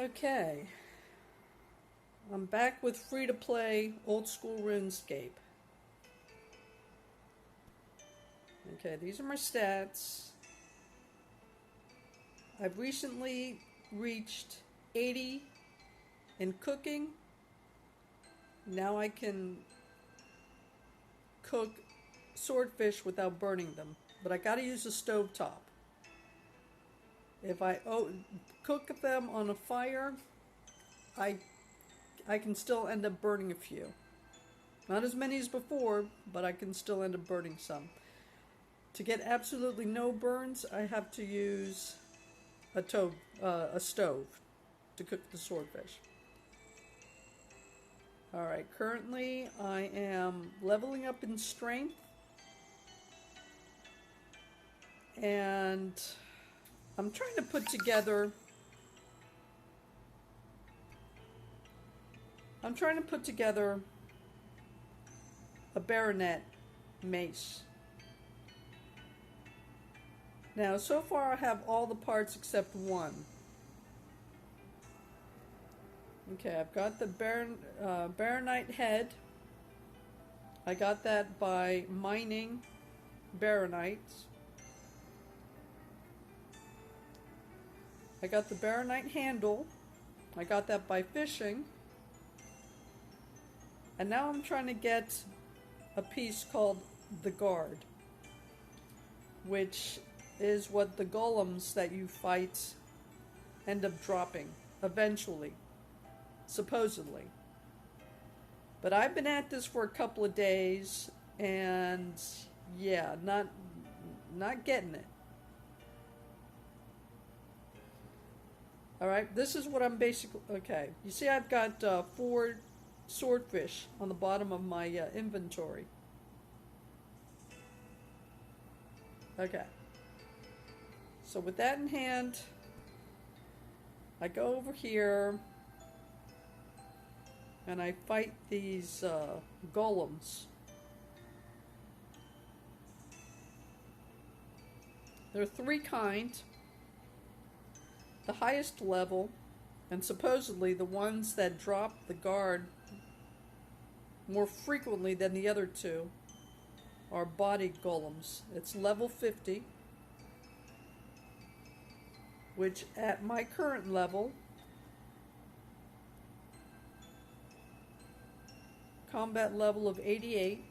Okay, I'm back with free-to-play old-school RuneScape. Okay, these are my stats. I've recently reached 80 in cooking. Now I can cook swordfish without burning them, but I gotta use a stovetop. If I cook them on a fire, I can still end up burning a few. Not as many as before, but I can still end up burning some. To get absolutely no burns, I have to use a stove to cook the swordfish. Alright, currently I am leveling up in strength. And I'm trying to put together a baronet mace. Now, so far I have all the parts except one. Okay, I've got the baronite head. I got that by mining baronites. I got the baronite handle. I got that by fishing. And now I'm trying to get a piece called the guard, which is what the golems that you fight end up dropping eventually, supposedly. But I've been at this for a couple of days, and yeah, not getting it. Alright, this is what I'm basically... Okay, you see I've got 4 swordfish on the bottom of my inventory. Okay. So with that in hand, I go over here and I fight these golems. There are 3 kinds. The highest level, and supposedly the ones that drop the guard more frequently than the other 2, are body golems. It's level 50, which at my current level, combat level of 88,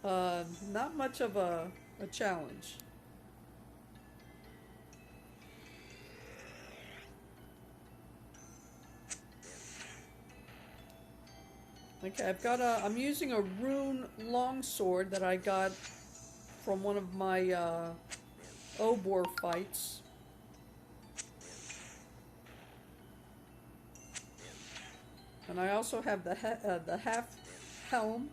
not much of a challenge. Okay, I'm using a rune longsword that I got from one of my Obor fights. And I also have the half helm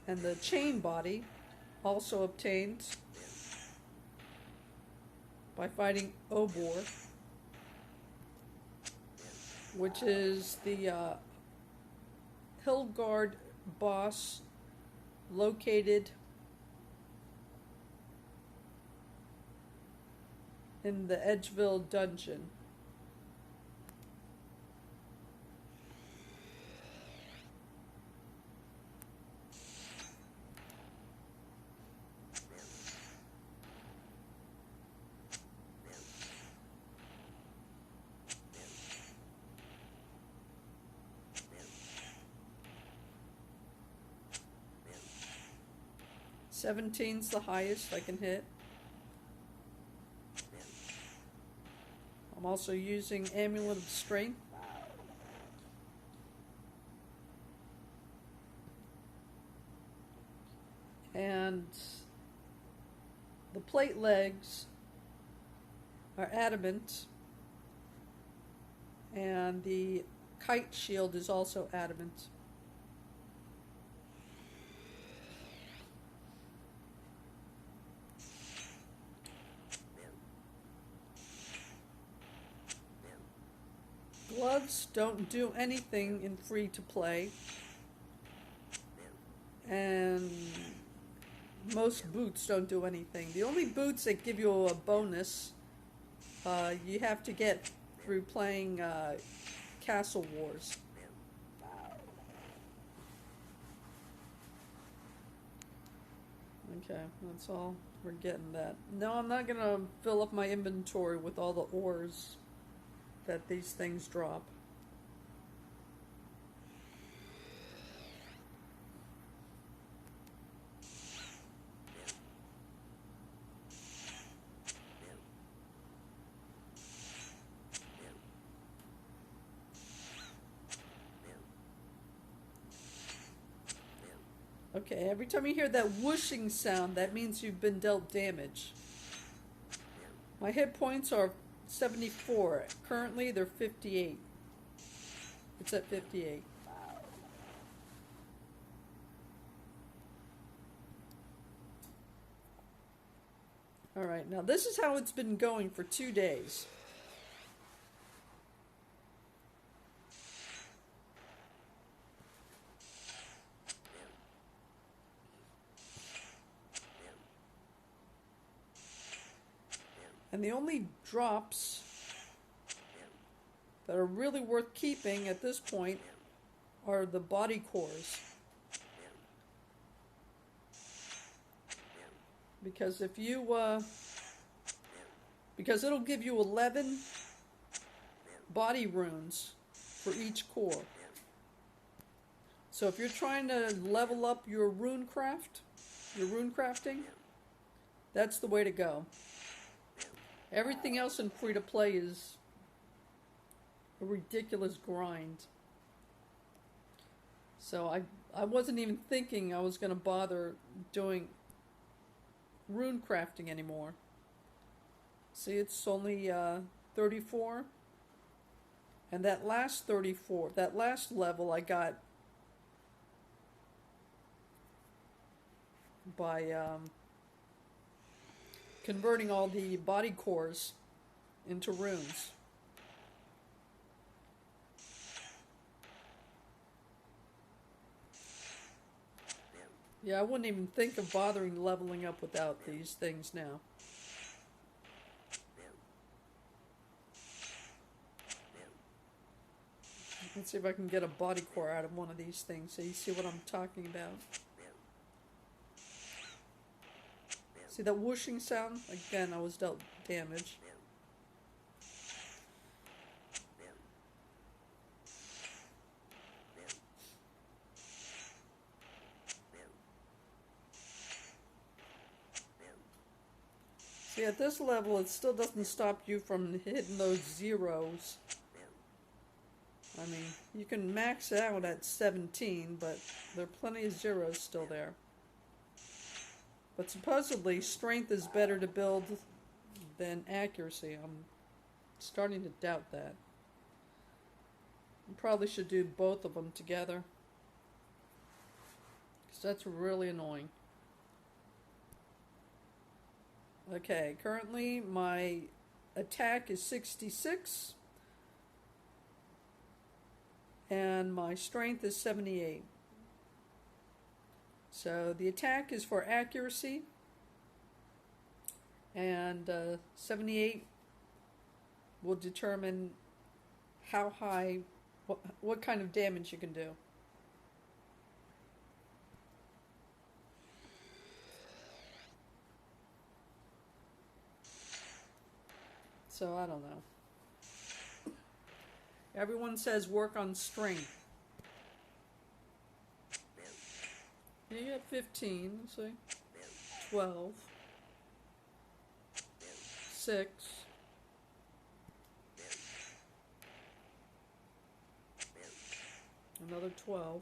and the chain body, also obtained by fighting Obor, which is the Hillguard boss located in the Edgeville dungeon. Seventeen's the highest I can hit. I'm also using Amulet of Strength. And the plate legs are adamant. And the kite shield is also adamant. Gloves don't do anything in free-to-play, and most boots don't do anything. The only boots that give you a bonus you have to get through playing Castle Wars. Okay, that's all we're getting that. No, I'm not going to fill up my inventory with all the ores that these things drop. Okay, every time you hear that whooshing sound, that means you've been dealt damage. My hit points are 74. Currently, they're 58. It's at 58. Alright, now this is how it's been going for 2 days. And the only drops that are really worth keeping at this point are the body cores. Because if you, because it'll give you 11 body runes for each core. So if you're trying to level up your rune crafting, that's the way to go. Everything else in free-to-play is a ridiculous grind. So I wasn't even thinking I was going to bother doing rune crafting anymore. See, it's only 34. And that last 34, that last level I got by converting all the body cores into runes. Yeah, I wouldn't even think of bothering leveling up without these things now. Let's see if I can get a body core out of one of these things so you see what I'm talking about. See that whooshing sound? Again, I was dealt damage. See, at this level, it still doesn't stop you from hitting those zeros. I mean, you can max out at 17, but there are plenty of zeros still there. But supposedly, strength is better to build than accuracy. I'm starting to doubt that. You probably should do both of them together, because that's really annoying. Okay, currently my attack is 66, and my strength is 78. So the attack is for accuracy, and 78 will determine how high, what kind of damage you can do. So I don't know. Everyone says work on strength. You get 15, let's see. 12. 6. Another 12.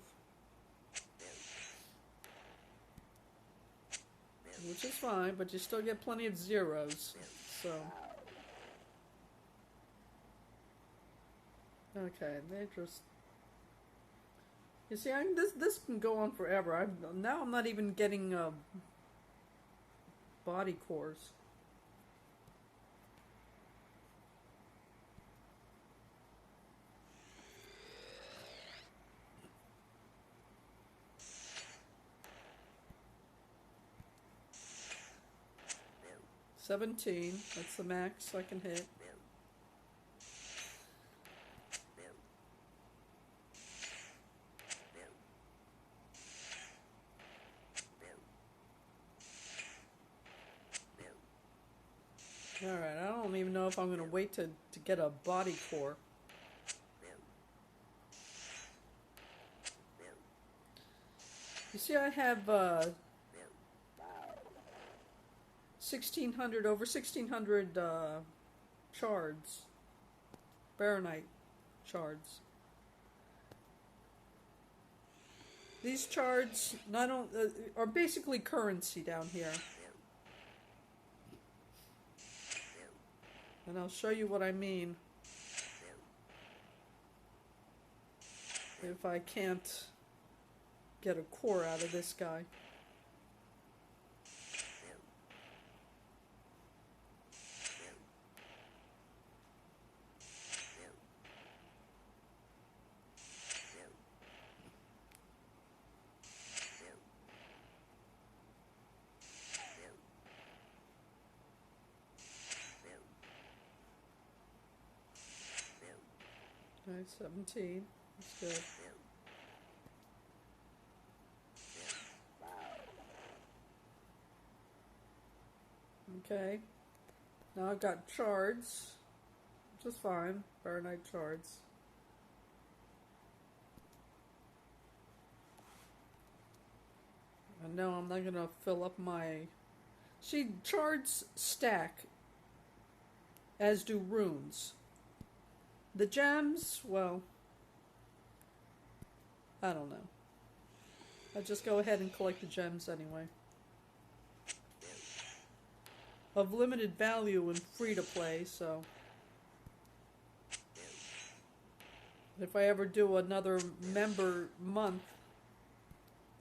Which is fine, but you still get plenty of zeros. So. Okay, they just... You see, this can go on forever. Now I'm not even getting body cores. $17. That's the max I can hit. Alright, I don't even know if I'm going to wait to get a body core. You see, I have 1,600, over 1,600 shards. Baronite shards. These shards are basically currency down here. And I'll show you what I mean if I can't get a core out of this guy. Alright, 17. That's good. Okay. Now I've got shards, which is fine. Baronite shards. And no, I'm not going to fill up my... See, shards stack, as do runes. The gems, well, I don't know. I'll just go ahead and collect the gems anyway. Of limited value and free to play, so if I ever do another member month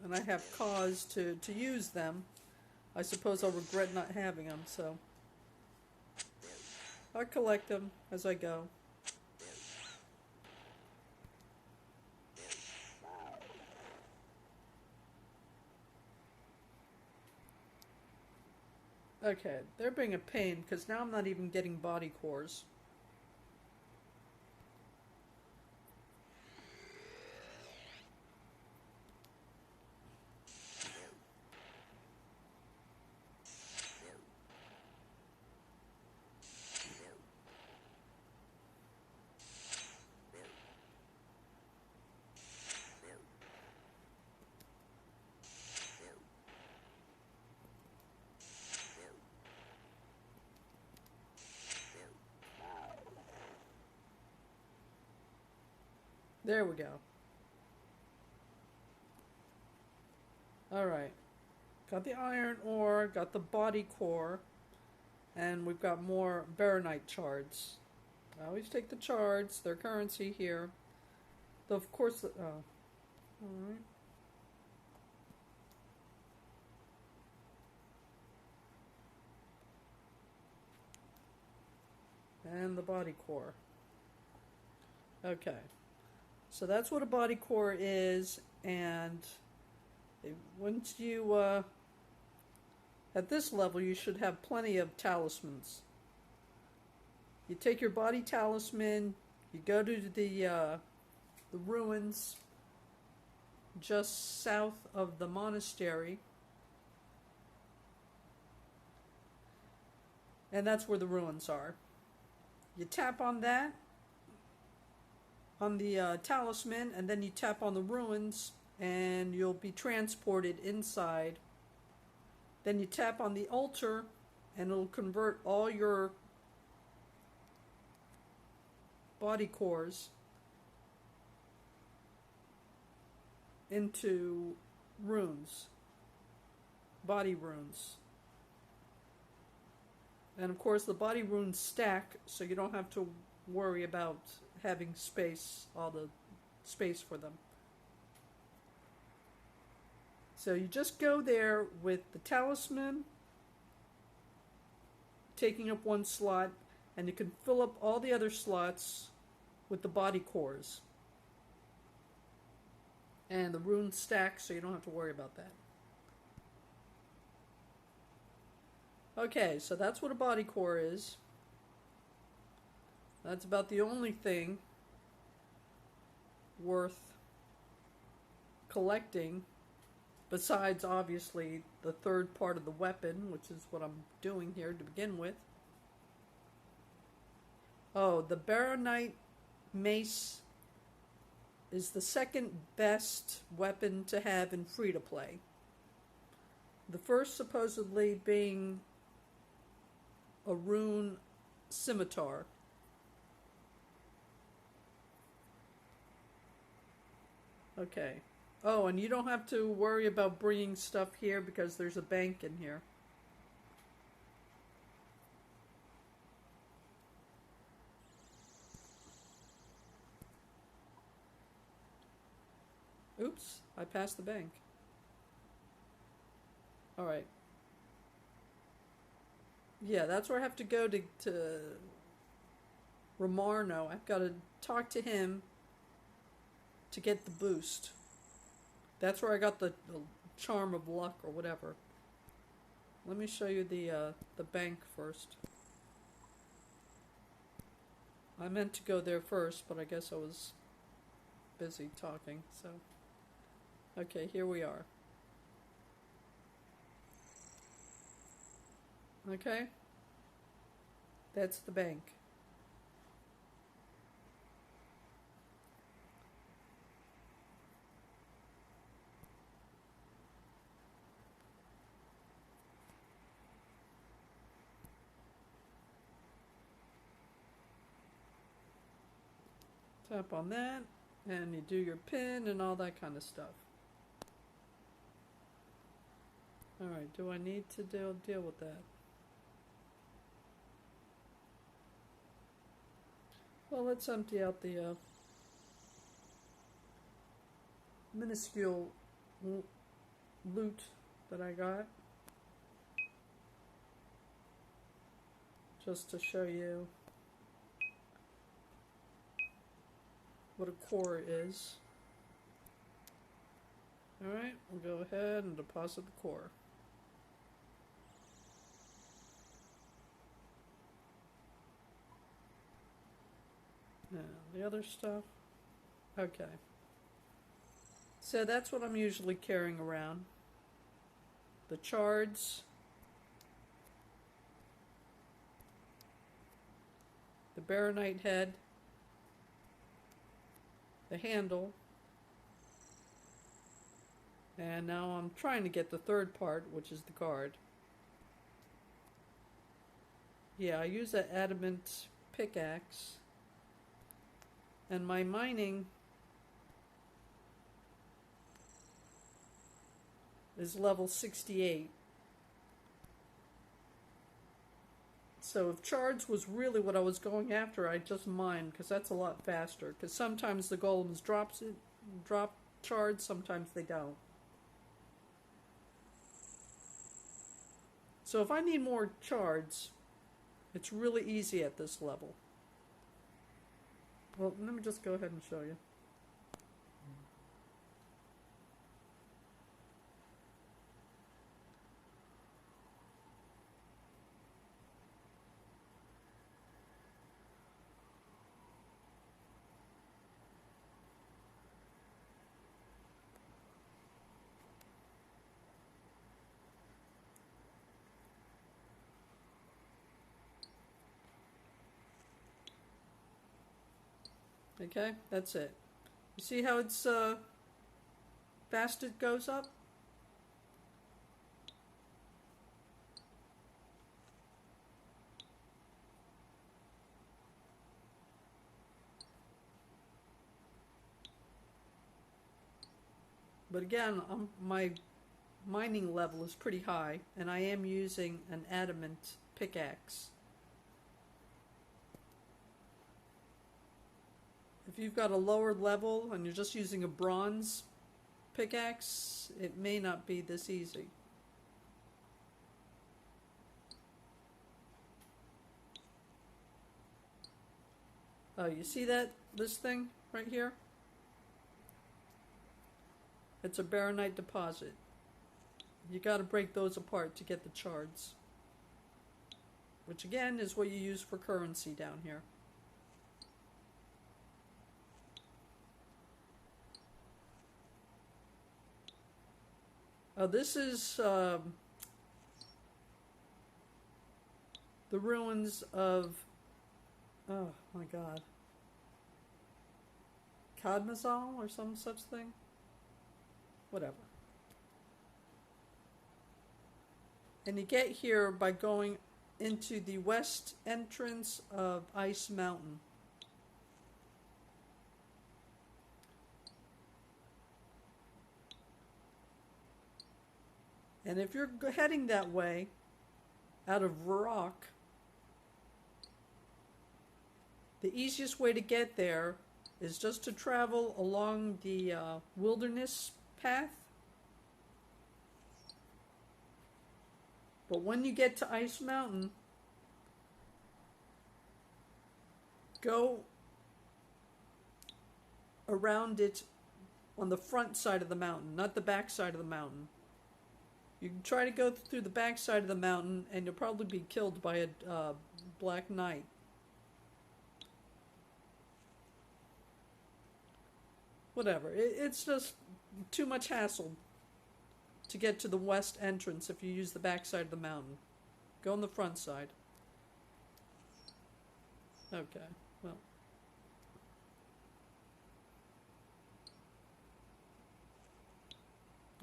and I have cause to use them, I suppose I'll regret not having them, so I'll collect them as I go. Okay, they're being a pain because now I'm not even getting body cores. There we go. Alright. Got the iron ore, got the body core, and we've got more baronite shards. I always take the shards, they're currency here. Though of course, oh. Alright. And the body core. Okay. So that's what a body core is, and once you, at this level, you should have plenty of talismans. You take your body talisman, you go to the ruins just south of the monastery, and that's where the ruins are. You tap on that, on the talisman, and then you tap on the ruins and you'll be transported inside. Then you tap on the altar and it'll convert all your body cores into runes, body runes. And of course the body runes stack, so you don't have to worry about having space, all the space for them. So you just go there with the talisman, taking up one slot, and you can fill up all the other slots with the body cores. And the runes stack, so you don't have to worry about that. Okay, so that's what a body core is. That's about the only thing worth collecting, besides obviously the third part of the weapon, which is what I'm doing here to begin with. Oh, the Baronite mace is the second best weapon to have in free-to-play. The first supposedly being a rune scimitar. Okay. Oh, and you don't have to worry about bringing stuff here because there's a bank in here. Oops, I passed the bank. Alright. Yeah, that's where I have to go to Romarno. I've got to talk to him to get the boost. That's where I got the charm of luck or whatever. Let me show you the bank first. I meant to go there first, but I guess I was busy talking, so. Okay, here we are. Okay? That's the bank. Tap on that, and you do your pin and all that kind of stuff. Alright, do I need to deal with that? Well, let's empty out the minuscule loot that I got. Just to show you what a core is. Alright, we'll go ahead and deposit the core. Now, the other stuff. Okay. So that's what I'm usually carrying around. The chards. The Baronite head. The handle. And now I'm trying to get the third part, which is the guard. Yeah, I use an adamant pickaxe. And my mining is level 68. So if charge was really what I was going after, I'd just mine, because that's a lot faster. Because sometimes the golems drop charge, sometimes they don't. So if I need more charge, it's really easy at this level. Well, let me just go ahead and show you. Okay, that's it. You see how it's fast it goes up? But again, my mining level is pretty high, and I am using an adamant pickaxe. If you've got a lower level and you're just using a bronze pickaxe, it may not be this easy. Oh, you see this thing right here? It's a Baronite deposit. You got to break those apart to get the chards, which again is what you use for currency down here. Oh, this is the ruins of Oh my god. Camdozaal or some such thing? Whatever. And you get here by going into the west entrance of Ice Mountain. And if you're heading that way, out of Rock, the easiest way to get there is just to travel along the wilderness path. But when you get to Ice Mountain, go around it on the front side of the mountain, not the back side of the mountain. You can try to go through the back side of the mountain and you'll probably be killed by a black knight. Whatever. It's just too much hassle to get to the west entrance if you use the back side of the mountain. Go on the front side. Okay, well.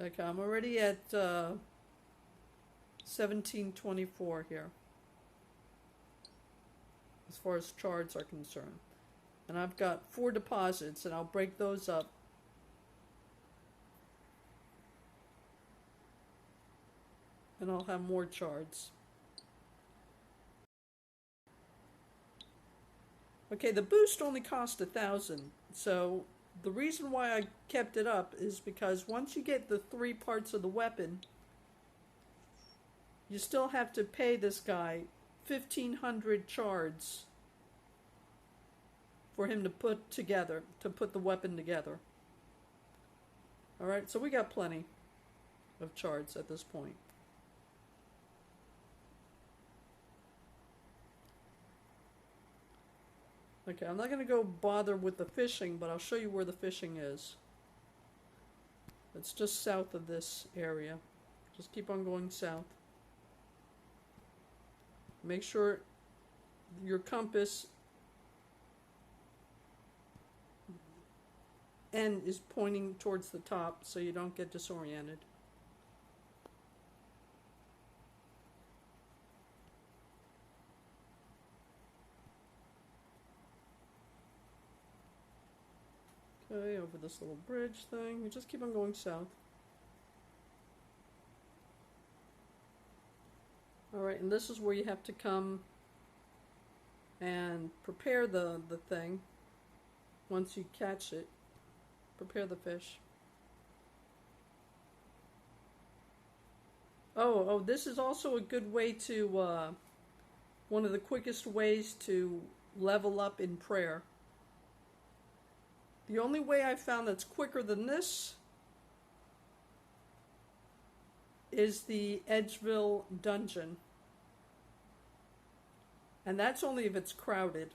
Okay, I'm already at 1724 here, as far as shards are concerned. And I've got 4 deposits, and I'll break those up. And I'll have more shards. Okay, the boost only cost 1,000, so the reason why I kept it up is because once you get the 3 parts of the weapon, you still have to pay this guy 1,500 shards for him to put together, to put the weapon together. Alright, so we got plenty of shards at this point. Okay, I'm not going to go bother with the fishing, but I'll show you where the fishing is. It's just south of this area. Just keep on going south. Make sure your compass end is pointing towards the top so you don't get disoriented. Okay, over this little bridge thing. You just keep on going south. Alright, and this is where you have to come and prepare the thing. Once you catch it, prepare the fish. Oh, this is also a good way to, one of the quickest ways to level up in prayer. The only way I've found that's quicker than this is the Edgeville dungeon. And that's only if it's crowded.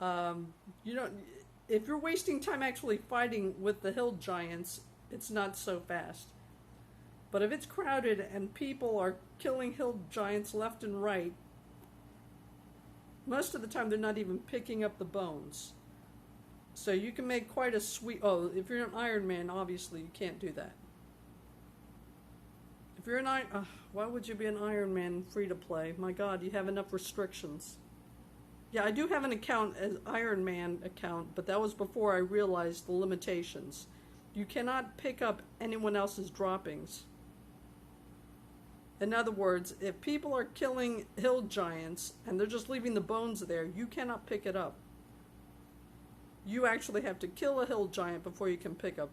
You know, if you're wasting time actually fighting with the hill giants, it's not so fast. But if it's crowded and people are killing hill giants left and right, most of the time they're not even picking up the bones. So you can make quite a sweet... Oh, if you're an Iron Man, obviously you can't do that. If you're an Iron... why would you be an Iron Man free to play? My god, you have enough restrictions. Yeah, I do have an account as Iron Man account, but that was before I realized the limitations. You cannot pick up anyone else's droppings. In other words, if people are killing hill giants and they're just leaving the bones there, you cannot pick it up. You actually have to kill a hill giant before you can pick up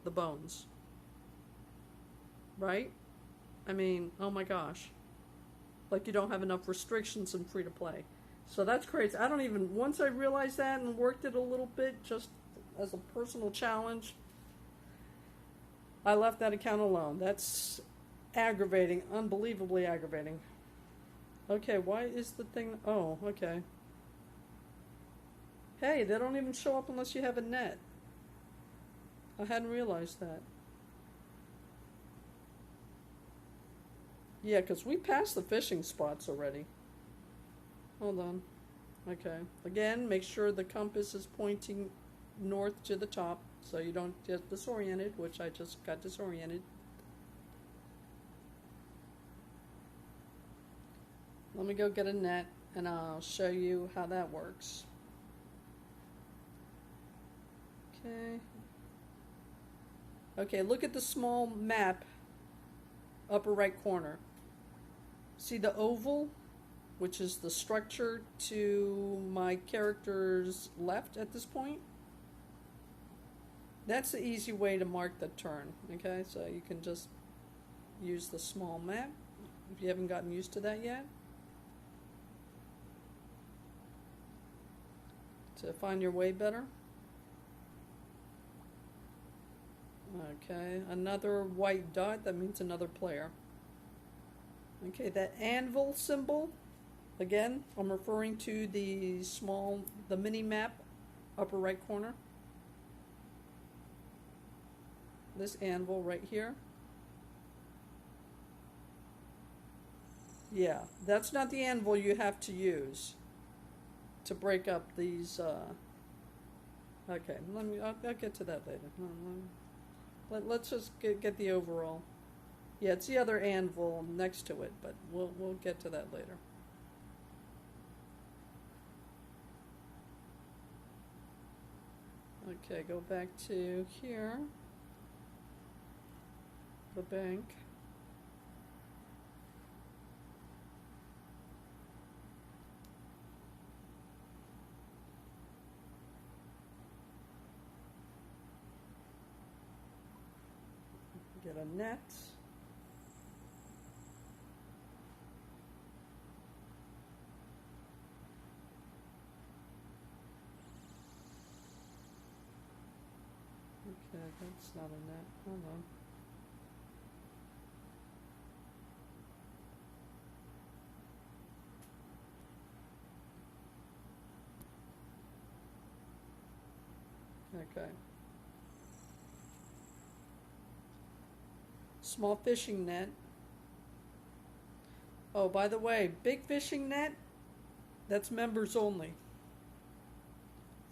the bones. Right? I mean, oh my gosh. Like you don't have enough restrictions in free to play. So that's crazy. I don't even, once I realized that and worked it a little bit just as a personal challenge, I left that account alone. That's aggravating, unbelievably aggravating. Okay, why is the thing... Oh, okay. Hey, they don't even show up unless you have a net. I hadn't realized that. Yeah, because we passed the fishing spots already. Hold on. Okay. Again, make sure the compass is pointing north to the top so you don't get disoriented, which I just got disoriented. Let me go get a net and I'll show you how that works. Okay. Okay, look at the small map, upper right corner. See the oval, which is the structure to my character's left at this point? That's the easy way to mark the turn, okay? So you can just use the small map if you haven't gotten used to that yet. To find your way better. Okay, another white dot, that means another player. Okay, that anvil symbol, again, I'm referring to the mini map, upper right corner. This anvil right here. Yeah, that's not the anvil you have to use to break up these, okay, I'll get to that later. Let's just get the overall. Yeah, it's the other anvil next to it, but we'll get to that later. Okay, go back to here. The bank. Get a net. Okay, that's not a net. Hold on. Okay. Small fishing net. Oh, by the way, big fishing net, that's members only.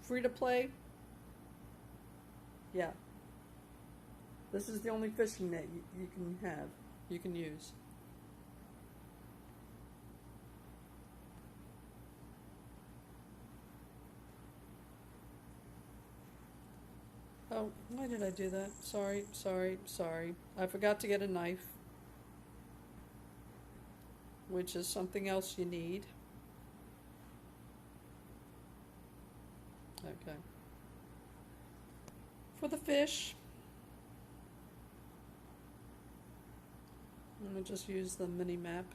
Free to play. Yeah. This is the only fishing net you can have, you can use. Oh, why did I do that? Sorry. I forgot to get a knife, which is something else you need. Okay. For the fish, I'm going to just use the mini map.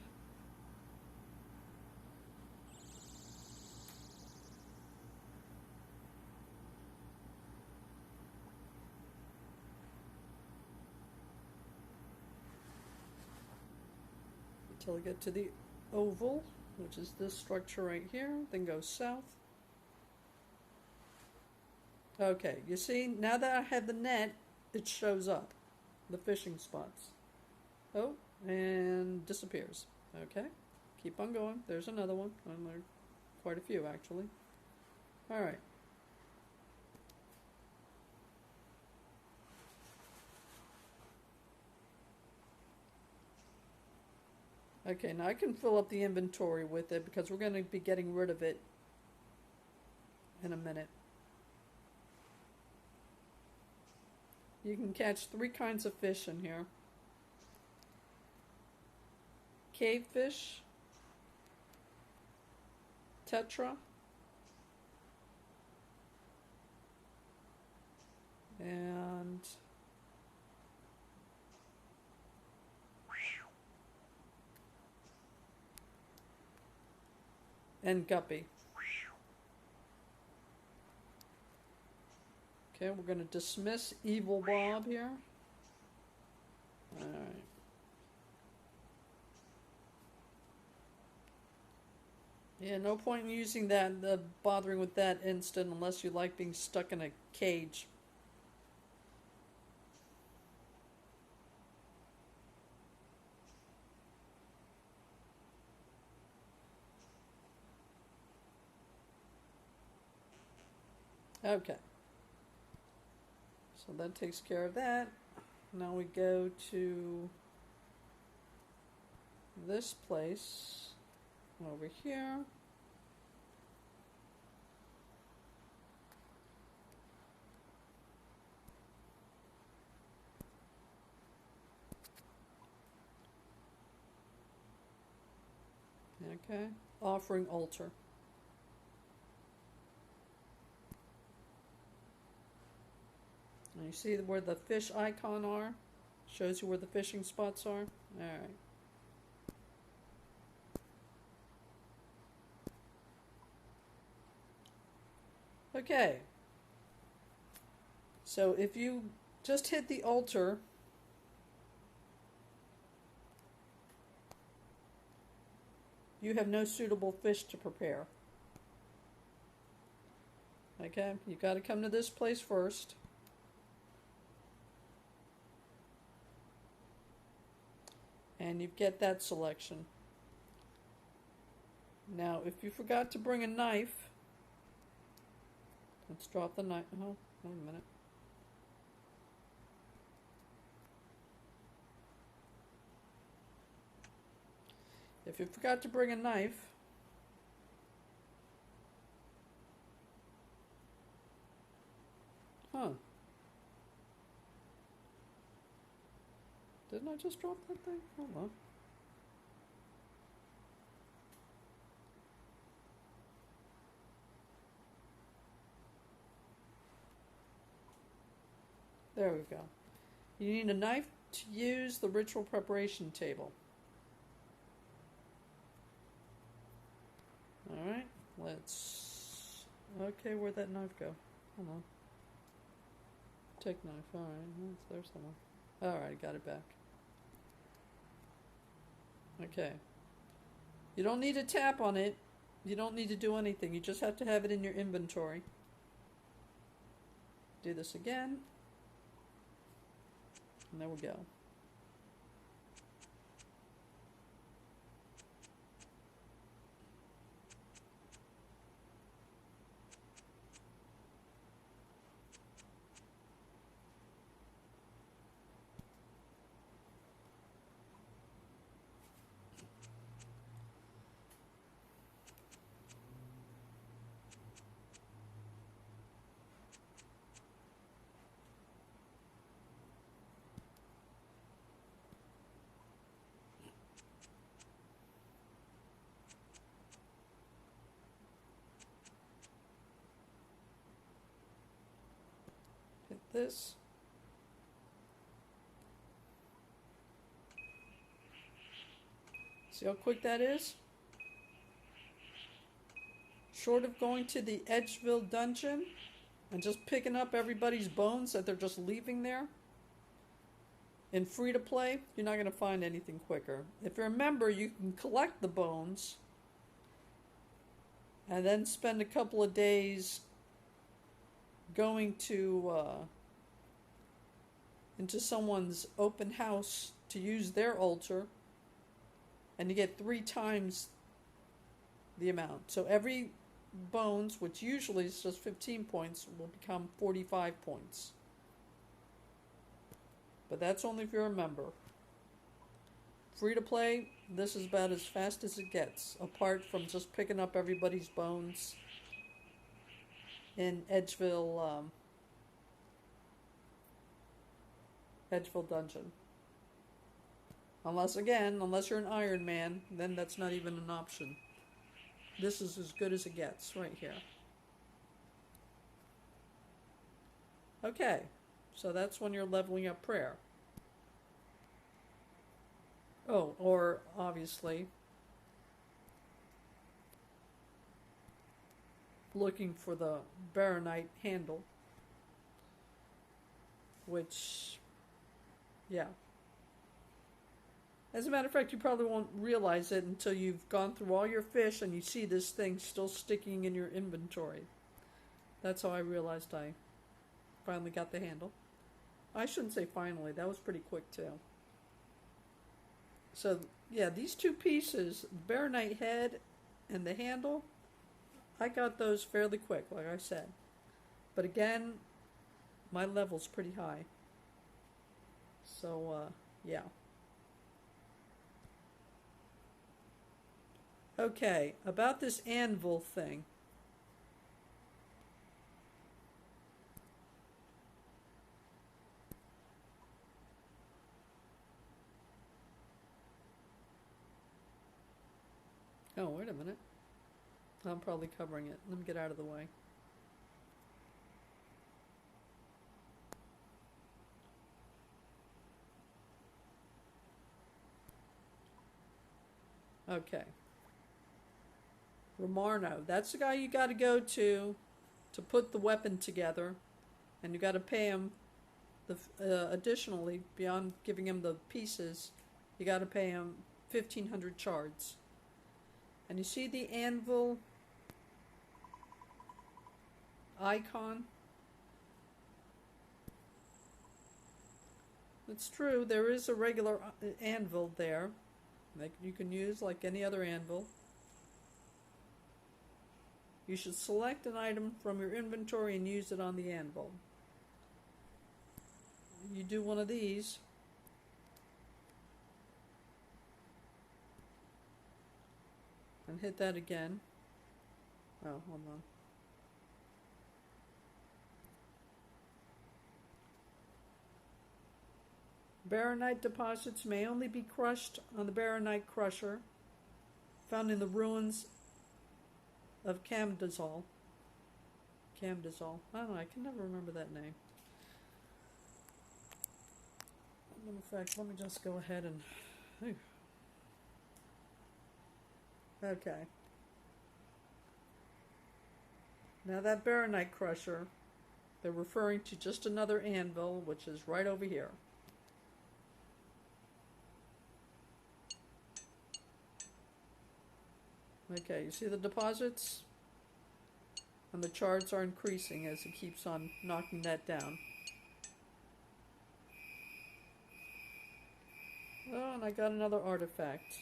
Until I get to the oval, which is this structure right here, then go south. Okay, you see, now that I have the net, it shows up, the fishing spots. Oh, and disappears. Okay, keep on going. There's another one. And there are quite a few, actually. All right. Okay, now I can fill up the inventory with it because we're going to be getting rid of it in a minute. You can catch 3 kinds of fish in here. Cave fish, tetra, and guppy. Okay, we're going to dismiss Evil Bob here. Alright. Yeah, no point in using that, bothering with that instant unless you like being stuck in a cage. Okay. So that takes care of that. Now we go to this place over here. Okay, offering altar. And you see where the fish icon are? Shows you where the fishing spots are. Alright. Okay. So if you just hit the altar, you have no suitable fish to prepare. Okay, you got to come to this place first. And you get that selection. Now, if you forgot to bring a knife, let's drop the knife. Oh, wait a minute. If you forgot to bring a knife, didn't I just drop that thing? Hold on. There we go. You need a knife to use the ritual preparation table. Alright, let's... Okay, where'd that knife go? Hold on. Take knife, alright, there's someone. Alright, got it back. Okay. You don't need to tap on it. You don't need to do anything. You just have to have it in your inventory. Do this again. And there we go. Hit this. See how quick that is? Short of going to the Edgeville dungeon and just picking up everybody's bones that they're just leaving there, in free-to-play, you're not going to find anything quicker. If you remember, you can collect the bones and then spend a couple of days going to into someone's open house to use their altar, and you get 3 times the amount. So every bones, which usually is just 15 points, will become 45 points. But that's only if you're a member. Free to play, this is about as fast as it gets, apart from just picking up everybody's bones in Edgeville dungeon. Unless you're an Iron Man, then that's not even an option. This is as good as it gets right here. Okay, so that's when you're leveling up prayer. Oh, or obviously looking for the Baronite handle, which, yeah. As a matter of fact, you probably won't realize it until you've gone through all your fish and you see this thing still sticking in your inventory. That's how I realized I finally got the handle. I shouldn't say finally, that was pretty quick too. So, yeah, these 2 pieces, the Baronite head and the handle, I got those fairly quick, like I said. But again, my level's pretty high. So, yeah. Okay, about this anvil thing. Oh, wait a minute. I'm probably covering it. Let me get out of the way. Okay. Romarno. That's the guy you got to go to put the weapon together. And you got to pay him additionally, beyond giving him the pieces, you got to pay him 1,500 shards. And you see the anvil icon? It's true, there is a regular anvil there that you can use like any other anvil. You should select an item from your inventory and use it on the anvil. You do one of these. And hit that again. Oh, hold on. Baronite deposits may only be crushed on the Baronite crusher, found in the ruins of Camdozaal. Camdozaal. I don't know, I can never remember that name. In fact, let me just go ahead and... Okay. Now that Baronite crusher, they're referring to just another anvil, which is right over here. Okay, you see the deposits? And the charts are increasing as it keeps on knocking that down. Oh, and I got another artifact.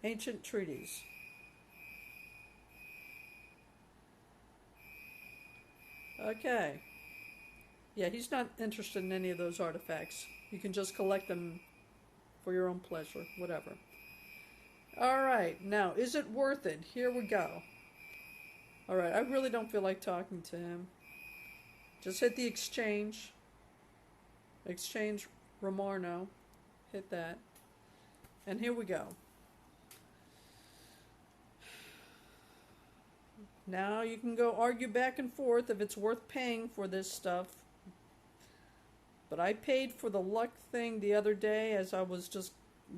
Ancient treaties. Okay. Yeah, he's not interested in any of those artifacts. You can just collect them for your own pleasure, whatever. Alright, now, is it worth it? Here we go. Alright, I really don't feel like talking to him. Just hit the exchange. Exchange Romarno. Hit that. And here we go. Now you can go argue back and forth if it's worth paying for this stuff. But I paid for the luck thing the other day as I was just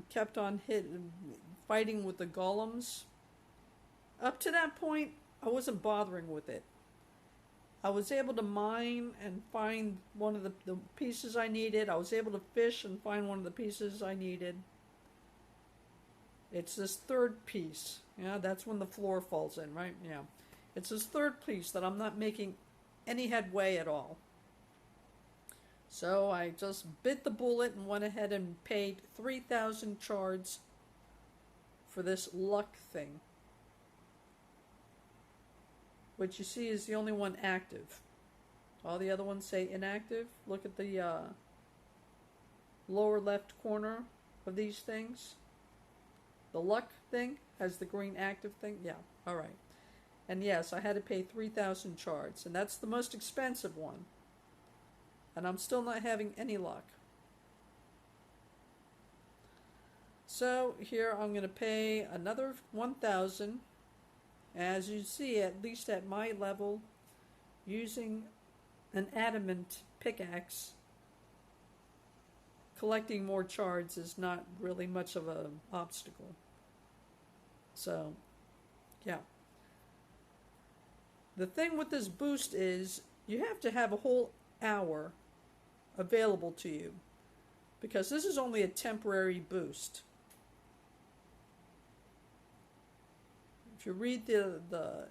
kept on fighting with the golems. Up to that point, I wasn't bothering with it. I was able to mine and find one of the pieces I needed. I was able to fish and find one of the pieces I needed. It's this third piece. Yeah, that's when the floor falls in, right? Yeah. It's this third piece that I'm not making any headway at all. So I just bit the bullet and went ahead and paid 3,000 shards for this luck thing. Which you see is the only one active. All the other ones say inactive. Look at the lower left corner of these things. The luck thing has the green active thing. Yeah, alright. And yes, I had to pay 3,000 shards. And that's the most expensive one. And I'm still not having any luck. So here I'm going to pay another 1,000. As you see, at least at my level, using an adamant pickaxe, collecting more shards is not really much of an obstacle. So, yeah. The thing with this boost is you have to have a whole hour available to you, because this is only a temporary boost. If you read the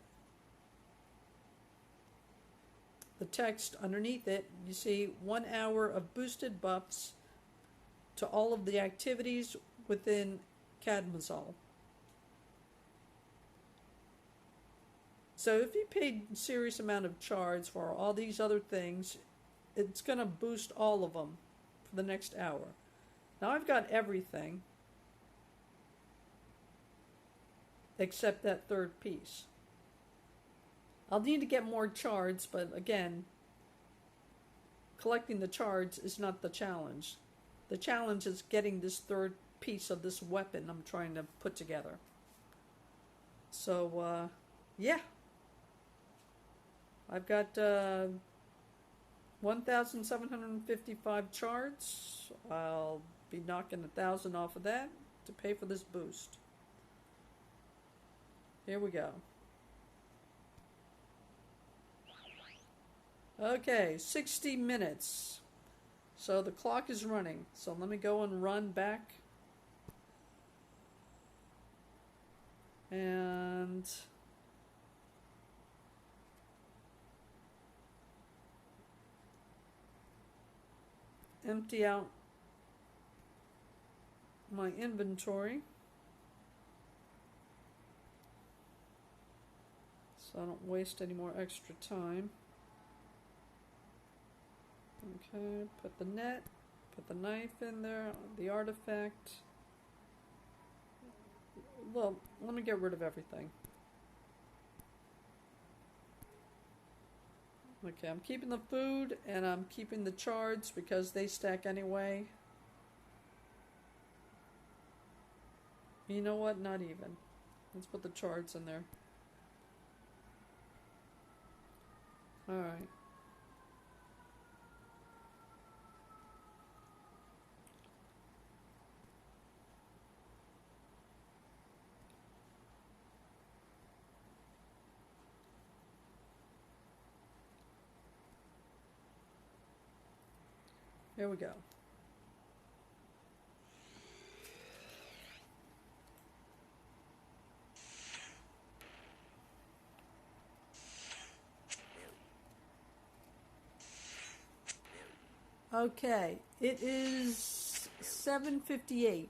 text underneath it, you see 1 hour of boosted buffs to all of the activities within Camdozaal. So if you paid a serious amount of charge for all these other things, it's going to boost all of them for the next hour. Now I've got everything except that third piece. I'll need to get more chards, but again, collecting the chards is not the challenge. The challenge is getting this third piece of this weapon I'm trying to put together. So, yeah. I've got 1,755 chards. I'll be knocking 1,000 off of that to pay for this boost. Here we go. Okay, 60 minutes. So the clock is running. So let me go and run back. And empty out my inventory so I don't waste any more extra time. Okay, put the net, put the knife in there, the artifact. Well, let me get rid of everything. Okay, I'm keeping the food and I'm keeping the chards because they stack anyway. You know what? Not even. Let's put the chards in there. Alright. Here we go. Okay, it is 7:58.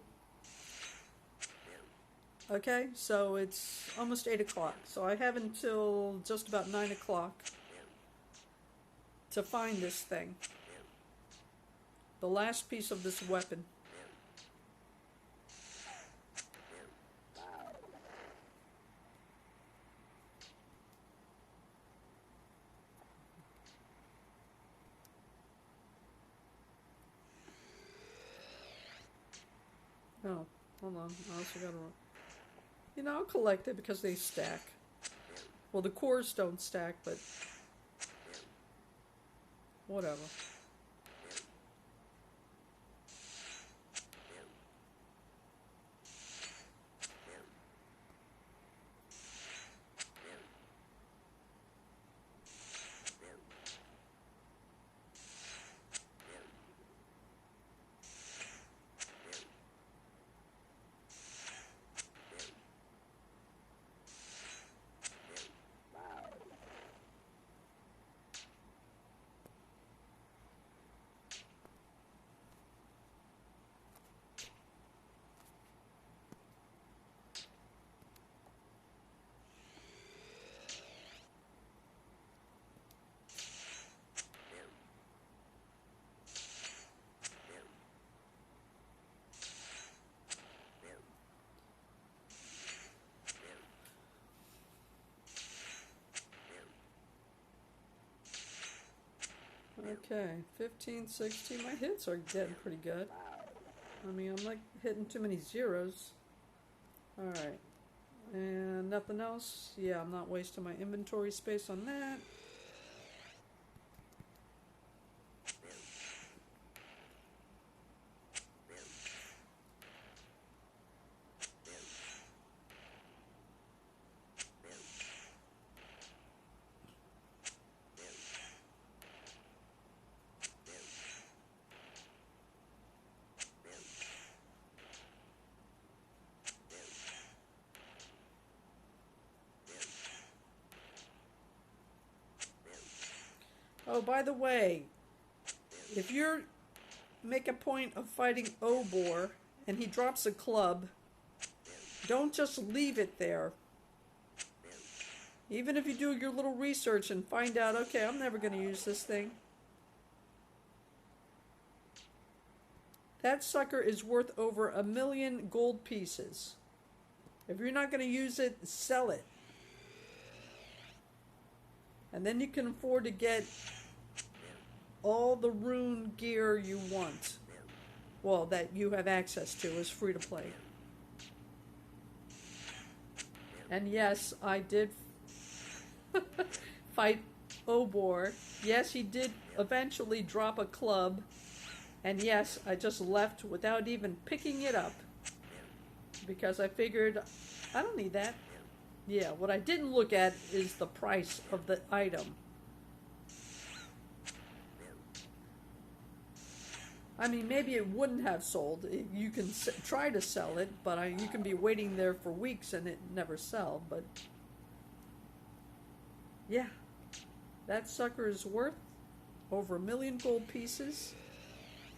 Okay, so it's almost 8 o'clock. So I have until just about 9 o'clock to find this thing. The last piece of this weapon. Oh, hold on. I also gotta... You know, I'll collect it because they stack. Well, the cores don't stack, but... whatever. Okay, 15, 16. My hits are getting pretty good. I mean, I'm not hitting too many zeros. Alright. And nothing else? Yeah, I'm not wasting my inventory space on that. Oh, by the way, if you make a point of fighting Obor and he drops a club, don't just leave it there. Even if you do your little research and find out, okay, I'm never going to use this thing. That sucker is worth over 1 million gold pieces. If you're not going to use it, sell it. And then you can afford to get all the rune gear you want. Well, that you have access to is free to play. And yes, I did fight Obor. Yes, he did eventually drop a club. And yes, I just left without even picking it up. Because I figured, I don't need that. Yeah, what I didn't look at is the price of the item. I mean, maybe it wouldn't have sold. You can try to sell it, but you can be waiting there for weeks and it never sell. But yeah, that sucker is worth over 1 million gold pieces.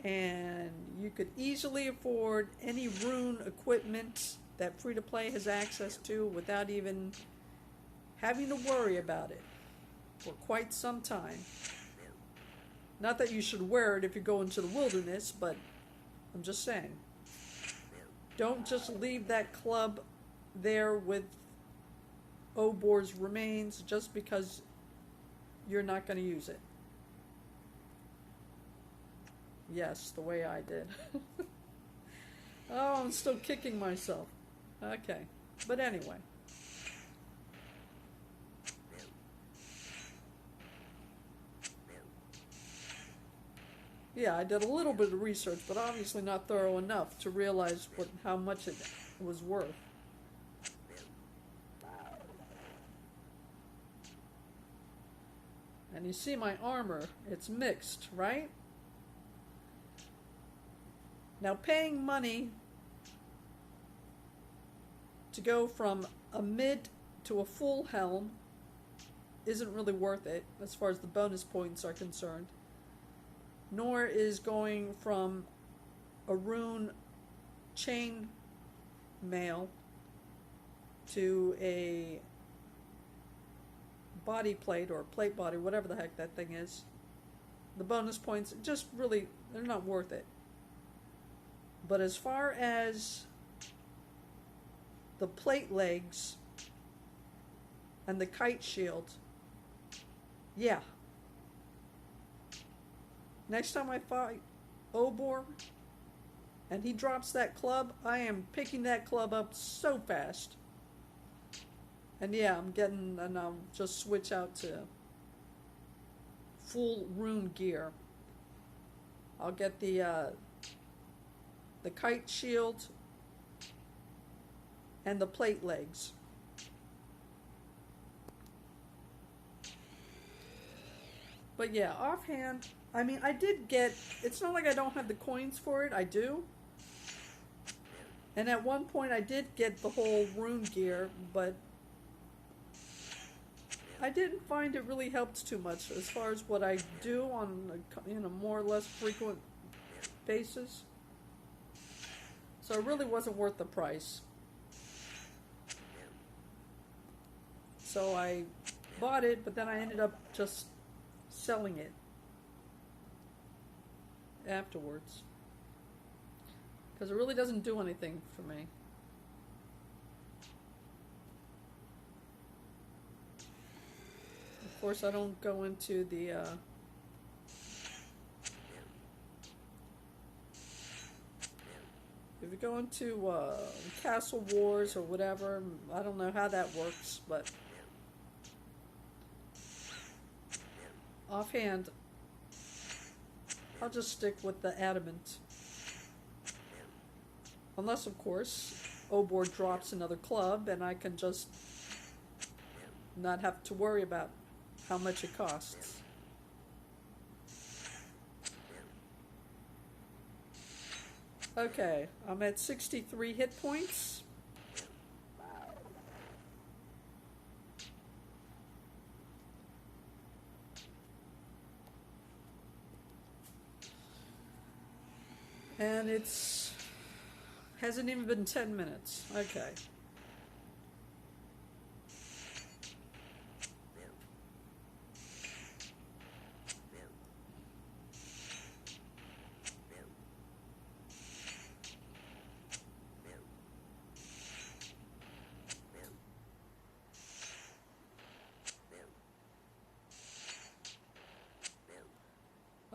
And you could easily afford any rune equipment that free-to-play has access to without even having to worry about it for quite some time. Not that you should wear it if you go into the wilderness, but I'm just saying. Don't just leave that club there with Obor's remains just because you're not going to use it. Yes, the way I did. Oh, I'm still kicking myself. Okay, but anyway. Yeah, I did a little bit of research, but obviously not thorough enough to realize how much it was worth. And you see my armor, it's mixed, right? Now, paying money to go from a mid to a full helm isn't really worth it as far as the bonus points are concerned. Nor is going from a rune chain mail to a body plate or plate body, whatever the heck that thing is. The bonus points, just really, they're not worth it. But as far as the plate legs and the kite shield, yeah. Next time I fight Obor and he drops that club, I am picking that club up so fast. And yeah, and I'll just switch out to full rune gear. I'll get the kite shield and the plate legs. But yeah, offhand, I mean, I did get, it's not like I don't have the coins for it, I do. And at one point I did get the whole rune gear, but I didn't find it really helped too much as far as what I do on a more or less frequent basis. So it really wasn't worth the price. So I bought it, but then I ended up just selling it afterwards. Because it really doesn't do anything for me. Of course, I don't go into the if you go into Castle Wars or whatever, I don't know how that works, but offhand, I'll just stick with the adamant. Unless, of course, Obor drops another club and I can just not have to worry about how much it costs. Okay, I'm at 63 hit points. And hasn't even been 10 minutes. Okay.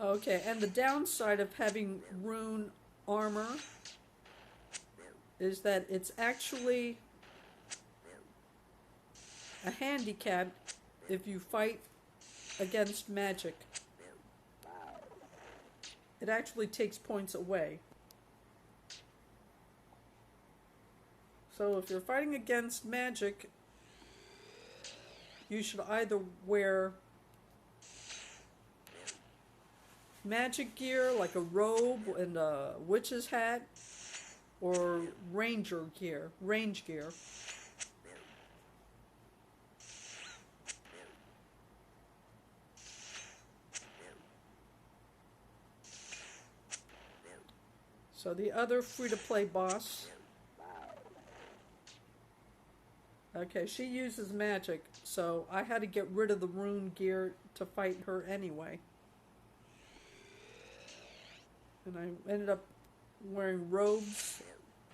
Okay, and the downside of having rune armor is that it's actually a handicap if you fight against magic. It actually takes points away. So if you're fighting against magic, you should either wear magic gear like a robe and a witch's hat, or range gear. So the other free-to-play boss, okay, she uses magic, so I had to get rid of the rune gear to fight her anyway. And I ended up wearing robes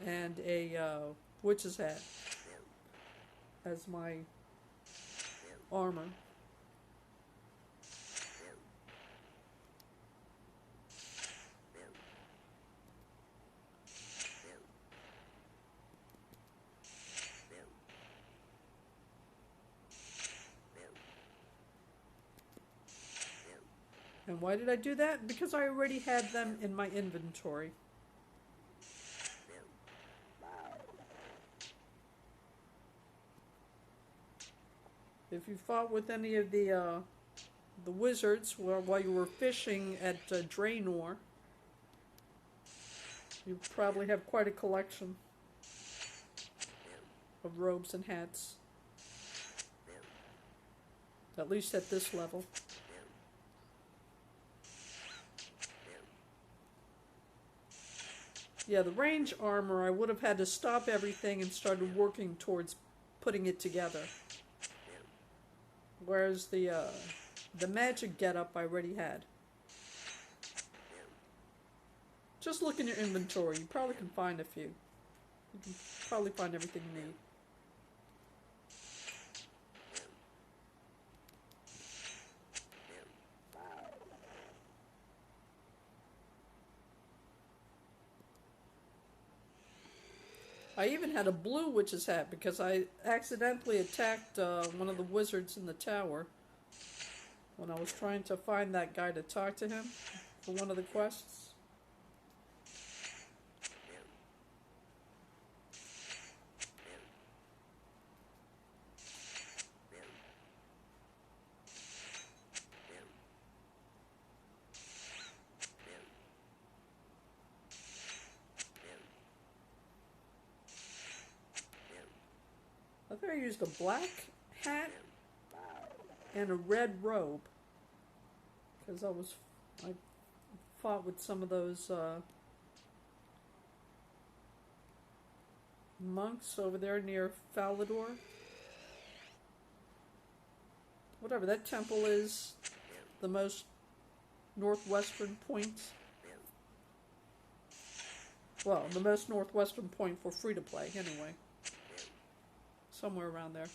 and a witch's hat as my armor. And why did I do that? Because I already had them in my inventory. If you fought with any of the wizards while you were fishing at Draenor, you probably have quite a collection of robes and hats. At least at this level. Yeah, the range armor, I would have had to stop everything and started working towards putting it together. Whereas the magic getup I already had. Just look in your inventory. You probably can find a few. You can probably find everything you need. I even had a blue witch's hat because I accidentally attacked one of the wizards in the tower when I was trying to find that guy to talk to him for one of the quests. I think I used a black hat and a red robe because I fought with some of those monks over there near Falador. Whatever that temple is, the most northwestern point. Well, the most northwestern point for free to play, anyway. Somewhere around there.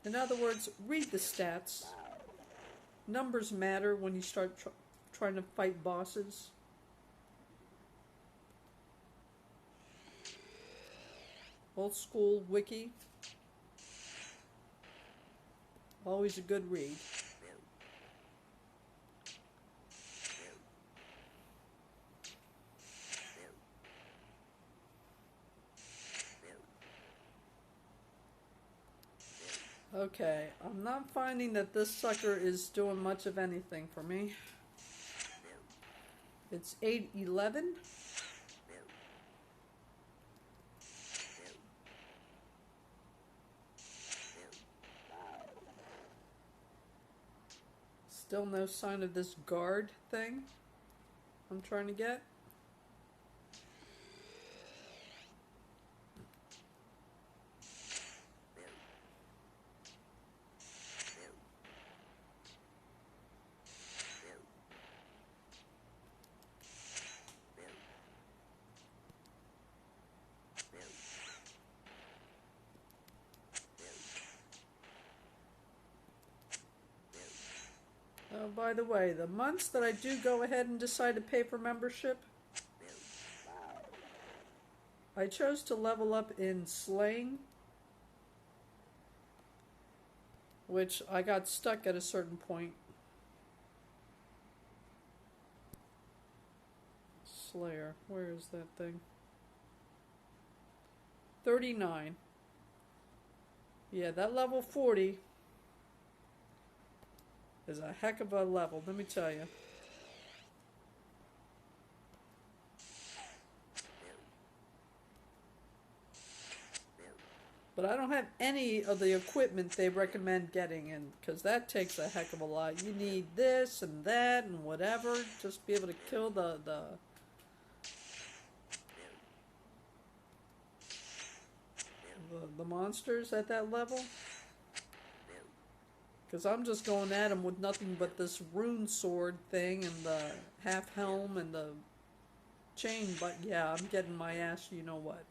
In other words, read the stats. Numbers matter when you start trying to fight bosses. Old school wiki. Always a good read. Okay, I'm not finding that this sucker is doing much of anything for me. It's 8:11. Still no sign of this guard thing I'm trying to get. By the way, the months that I do go ahead and decide to pay for membership, I chose to level up in slaying, which I got stuck at a certain point. Slayer, where is that thing? 39. Yeah, that level 40 is a heck of a level, let me tell you. But I don't have any of the equipment they recommend getting in, because that takes a heck of a lot. You need this and that and whatever, just to be able to kill the monsters at that level. Because I'm just going at them with nothing but this rune sword thing and the half helm and the chain, but yeah, I'm getting my ass, you know what.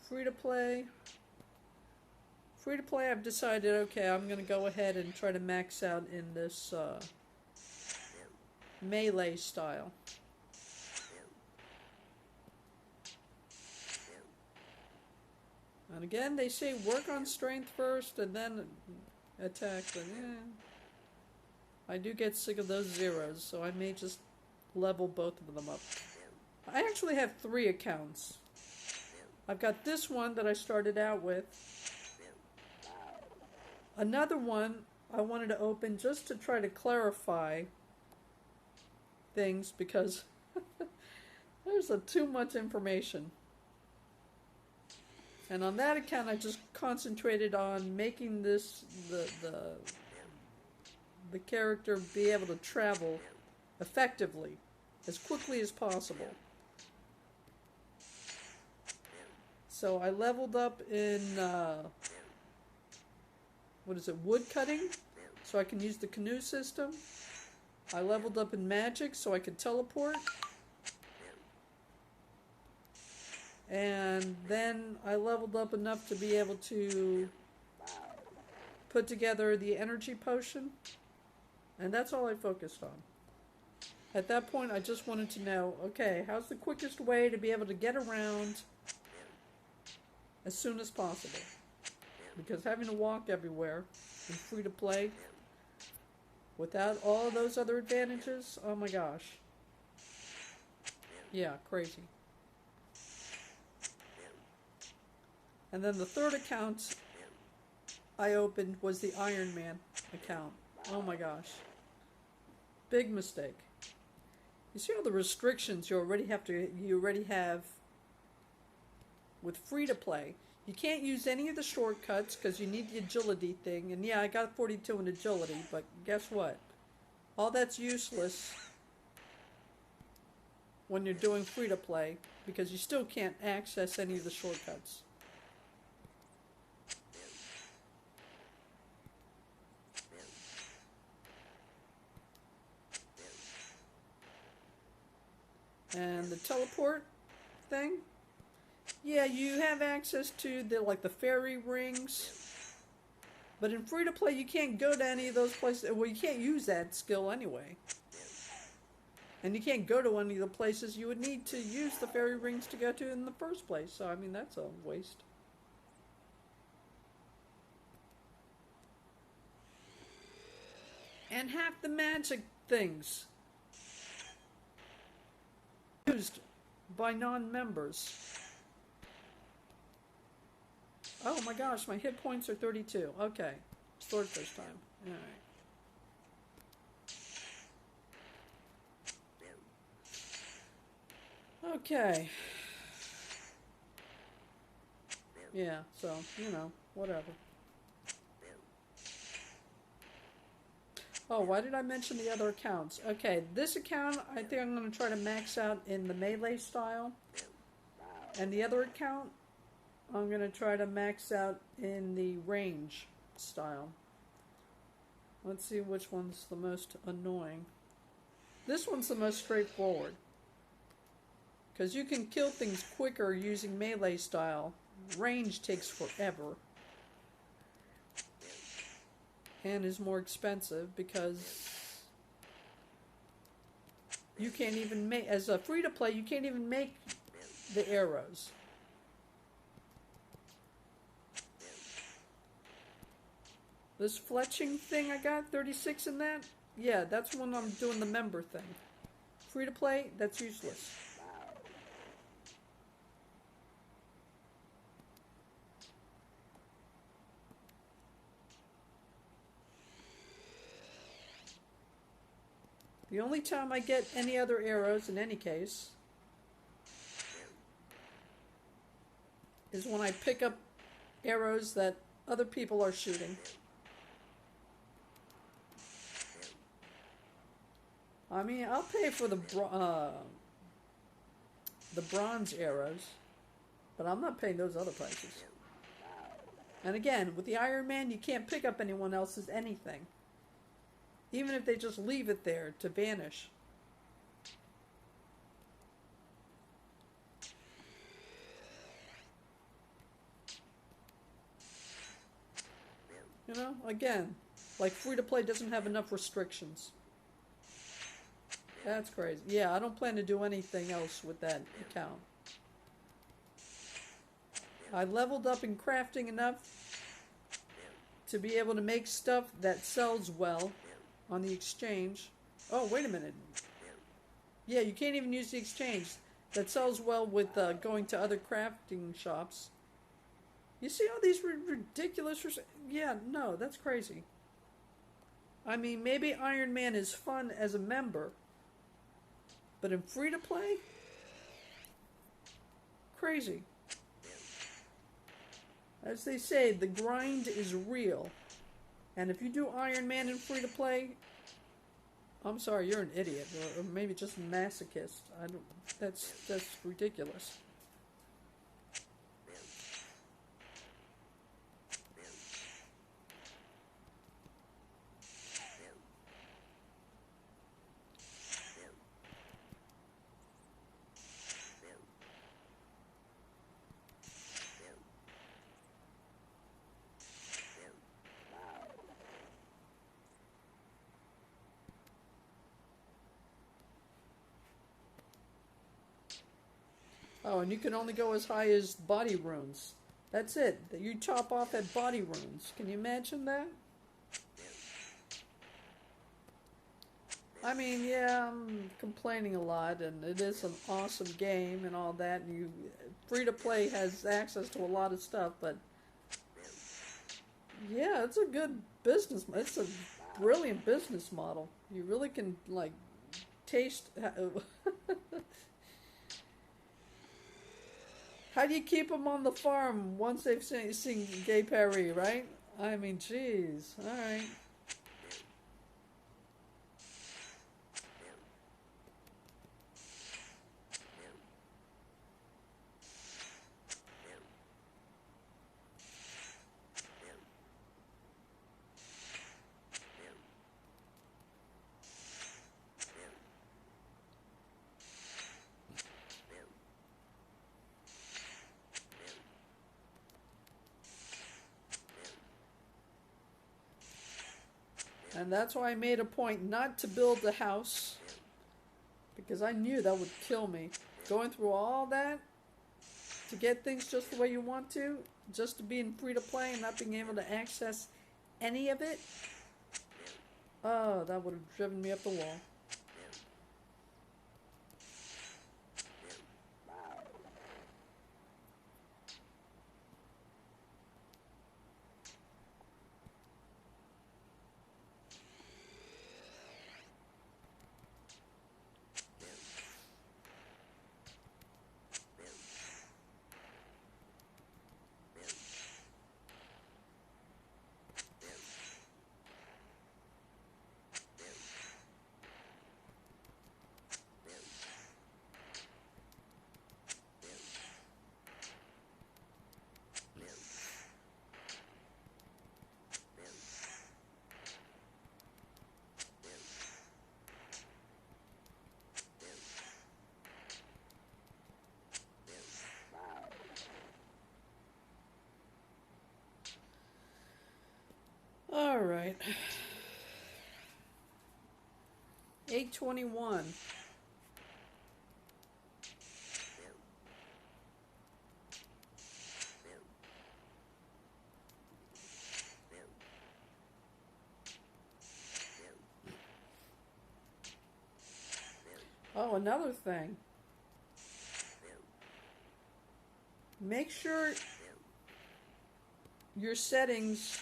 Free to play. Free to play, I've decided, okay, I'm going to go ahead and try to max out in this melee style. And again, they say work on strength first and then attack, but I do get sick of those zeros, so I may just level both of them up. I actually have 3 accounts. I've got this one that I started out with. Another one I wanted to open just to try to clarify things because there's too much information. And on that account I just concentrated on making this the character be able to travel effectively as quickly as possible. So I leveled up in wood cutting, so I can use the canoe system. I leveled up in magic so I could teleport. And then I leveled up enough to be able to put together the energy potion. And that's all I focused on. At that point I just wanted to know, okay, how's the quickest way to be able to get around as soon as possible? Because having to walk everywhere and free to play without all those other advantages, oh my gosh. Yeah, crazy. And then the third account I opened was the Iron Man account. Oh my gosh. Big mistake. You see all the restrictions you already have with free to play. You can't use any of the shortcuts because you need the agility thing. And yeah, I got 42 in agility, but guess what? All that's useless when you're doing free to play because you still can't access any of the shortcuts. And the teleport thing, yeah, you have access to the fairy rings, but in free to play you can't go to any of those places. Well, you can't use that skill anyway, and you can't go to any of the places you would need to use the fairy rings to go to in the first place. So I mean, that's a waste. And half the magic things used by non-members. Oh my gosh, my hit points are 32. Okay, swordfish time. Alright. Okay. Yeah, so, you know, whatever. Oh, why did I mention the other accounts? Okay, this account, I think I'm going to try to max out in the melee style. And the other account, I'm going to try to max out in the range style. Let's see which one's the most annoying. This one's the most straightforward. Because you can kill things quicker using melee style. Range takes forever. And is more expensive because you can't even make, as a free-to-play, you can't even make the arrows. This fletching thing I got, 36 in that? Yeah, that's when I'm doing the member thing. Free-to-play, that's useless. The only time I get any other arrows, in any case, is when I pick up arrows that other people are shooting. I mean, I'll pay for the bronze arrows, but I'm not paying those other prices. And again, with the Iron Man, you can't pick up anyone else's anything. Even if they just leave it there to vanish. You know, again, like free-to-play doesn't have enough restrictions. That's crazy. Yeah, I don't plan to do anything else with that account. I leveled up in crafting enough to be able to make stuff that sells well on the exchange. Oh, wait a minute. Yeah, you can't even use the exchange. That sells well with going to other crafting shops. You see all these ridiculous... Yeah, no, that's crazy. I mean, maybe Iron Man is fun as a member, but in free-to-play? Crazy. As they say, the grind is real. And if you do Iron Man in free-to-play, I'm sorry, you're an idiot. Or maybe just a masochist. I don't, that's ridiculous. Oh, and you can only go as high as body runes. That's it. You chop off at body runes. Can you imagine that? I mean, yeah, I'm complaining a lot, and it is an awesome game and all that. And you, free-to-play has access to a lot of stuff, but yeah, it's a good business. It's a brilliant business model. You really can like taste. How do you keep them on the farm once they've seen Gay Perry, right? I mean, jeez. All right. And that's why I made a point not to build a house, because I knew that would kill me. Going through all that to get things just the way you want to, just to be in free-to-play and not being able to access any of it, oh, that would have driven me up the wall. All right. 8:21. Oh, another thing. Make sure your settings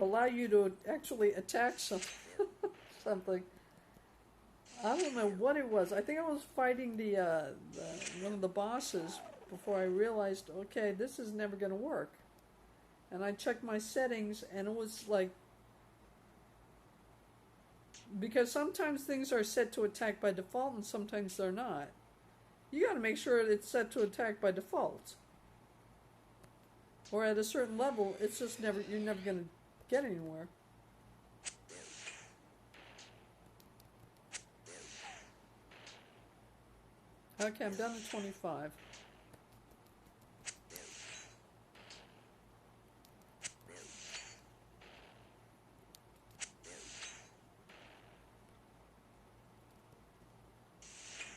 allow you to actually attack something. I don't know what it was. I think I was fighting the one of the bosses before I realized, okay, this is never going to work. And I checked my settings, and it was like, because sometimes things are set to attack by default and sometimes they're not. You got to make sure it's set to attack by default. Or at a certain level, it's just you're never going to get anywhere. Okay, I'm down to 25.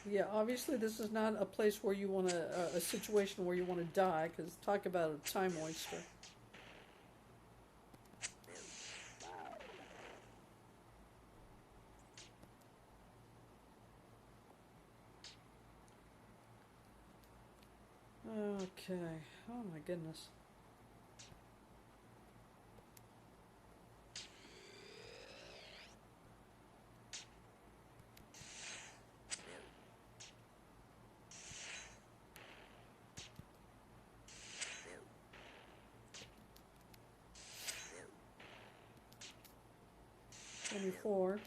Yeah, obviously this is not a place where you want to, a situation where you want to die, because talk about a time waster. Okay, oh my goodness. Four.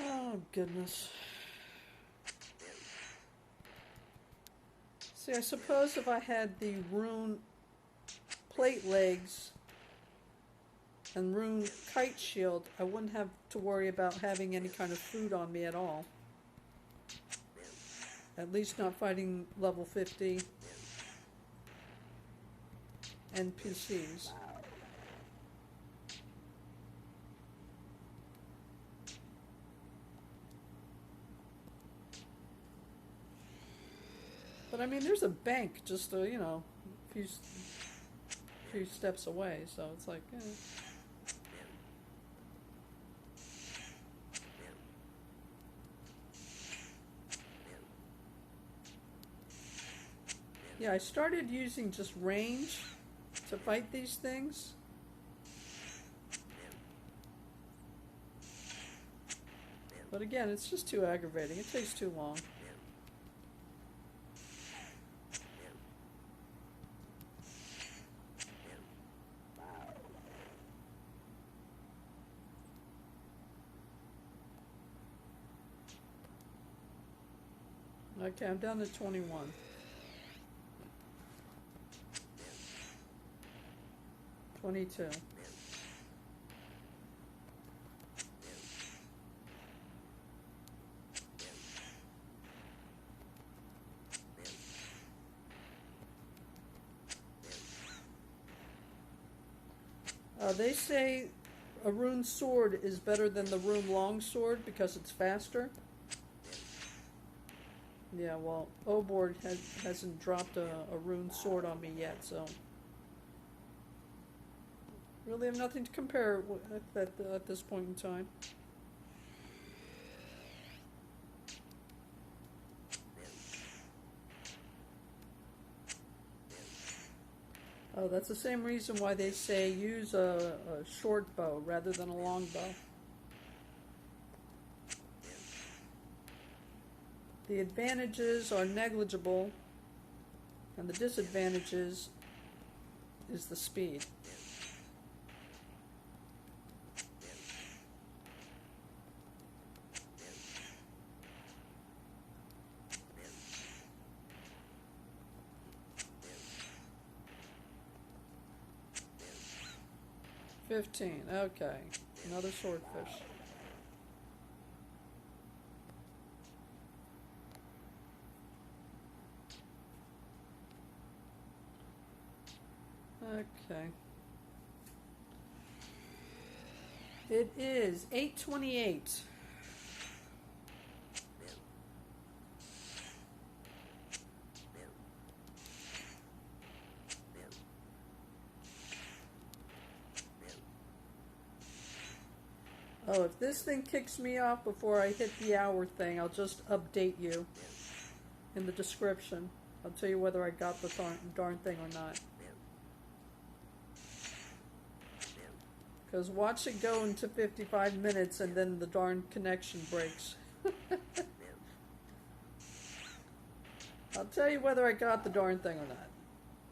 Oh, goodness. See, I suppose if I had the rune plate legs and rune kite shield, I wouldn't have to worry about having any kind of food on me at all. At least not fighting level 50 NPCs. But I mean, there's a bank just, you know, a few steps away, so it's like, eh. Yeah, I started using just range to fight these things. But again, it's just too aggravating. It takes too long. Okay, I'm down to 21. $22. They say a rune sword is better than the rune long sword because it's faster. Yeah, well, Oborg hasn't dropped a rune sword on me yet, so really have nothing to compare with at this point in time. Oh, that's the same reason why they say use a short bow rather than a long bow. The advantages are negligible, and the disadvantages is the speed. $15, okay. Another swordfish. Okay. It is 8:28. Oh, if this thing kicks me off before I hit the hour thing, I'll just update you in the description. I'll tell you whether I got the darn thing or not. Because watch it go into 55 minutes and then the darn connection breaks. I'll tell you whether I got the darn thing or not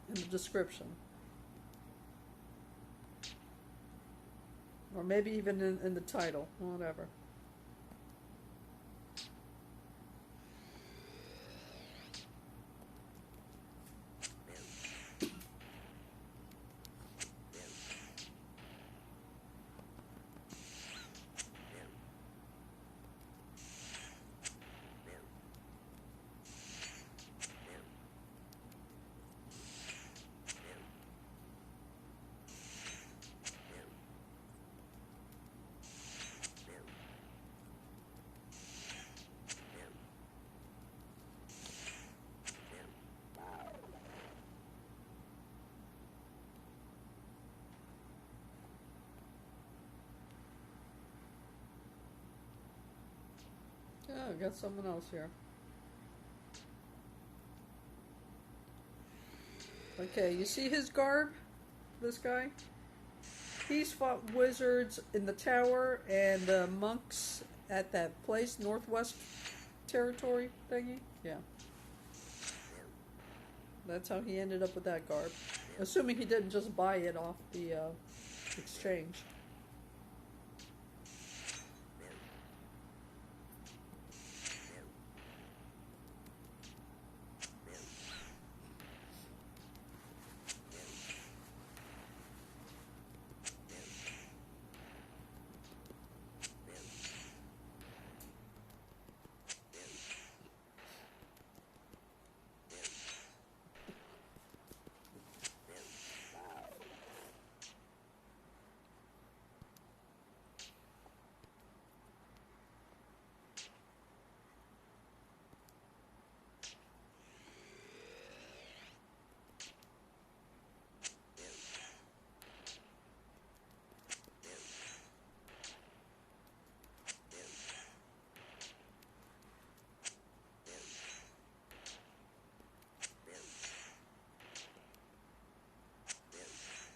in the description. Or maybe even in the title, whatever. Oh, got someone else here. Okay, you see his garb? This guy? He's fought wizards in the tower and monks at that place, Northwest Territory thingy. Yeah. That's how he ended up with that garb. Assuming he didn't just buy it off the exchange.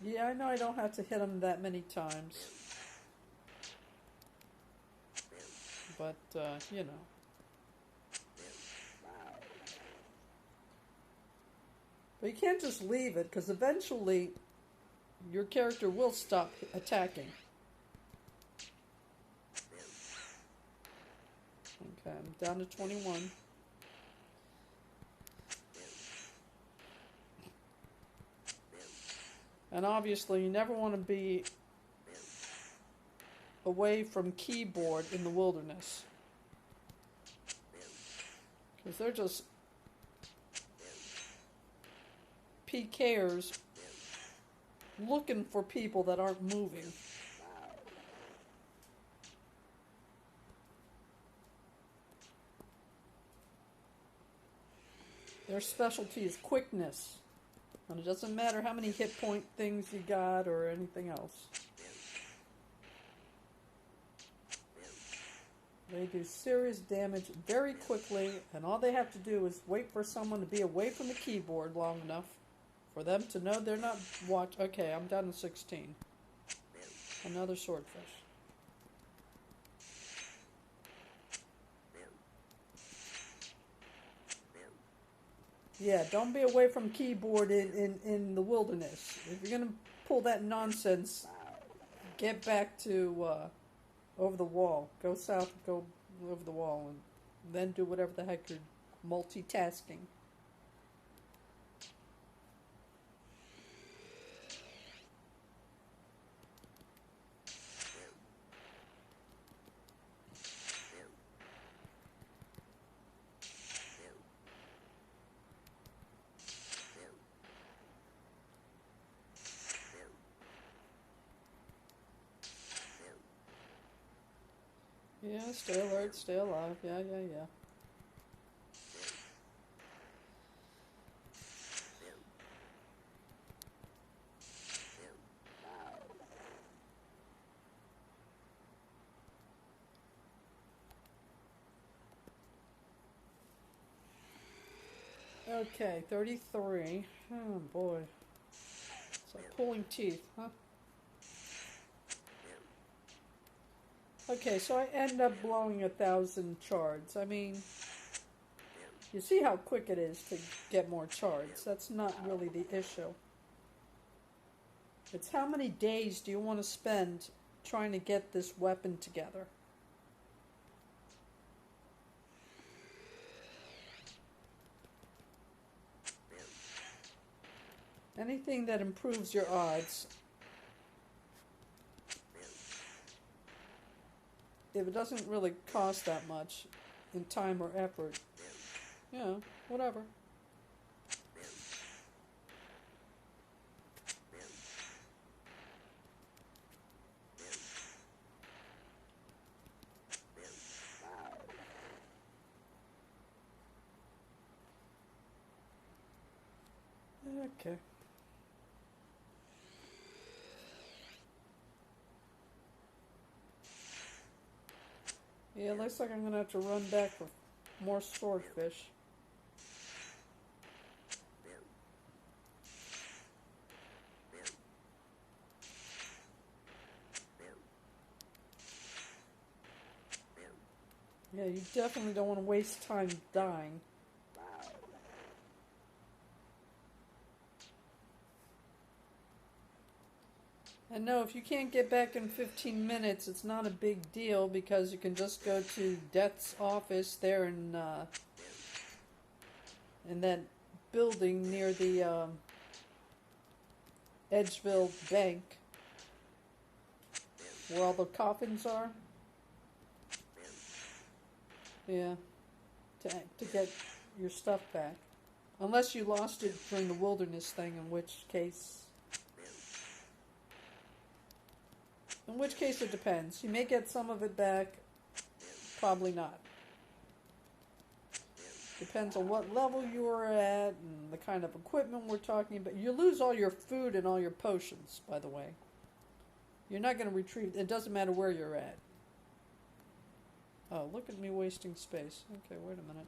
Yeah, I know I don't have to hit him that many times. But, you know. But you can't just leave it, because eventually your character will stop attacking. Okay, I'm down to 21. And obviously you never want to be away from keyboard in the wilderness. Because they're just PKers looking for people that aren't moving. Their specialty is quickness. And it doesn't matter how many hit point things you got or anything else. They do serious damage very quickly, and all they have to do is wait for someone to be away from the keyboard long enough for them to know they're not watching. Okay, I'm down to 16. Another swordfish. Yeah, don't be away from keyboard in the wilderness. If you're going to pull that nonsense, get back to over the wall. Go south, go over the wall, and then do whatever the heck you're multitasking. Yeah, stay alert, stay alive. Yeah. Okay, 33. Oh boy. It's like pulling teeth, huh? Okay, so I end up blowing 1,000 shards. I mean, you see how quick it is to get more shards. That's not really the issue. It's how many days do you want to spend trying to get this weapon together? Anything that improves your odds. If it doesn't really cost that much in time or effort, yeah, whatever. Okay. Yeah, it looks like I'm going to have to run back for more swordfish. Yeah, you definitely don't want to waste time dying. And no, if you can't get back in 15 minutes, it's not a big deal because you can just go to Death's office there in that building near the Edgeville Bank where all the coffins are. Yeah, to get your stuff back. Unless you lost it during the wilderness thing, in which case it depends. You may get some of it back, probably not. Depends on what level you are at and the kind of equipment we're talking about. You lose all your food and all your potions, by the way. You're not going to retrieve. It doesn't matter where you're at. Oh, look at me wasting space. Okay, wait a minute.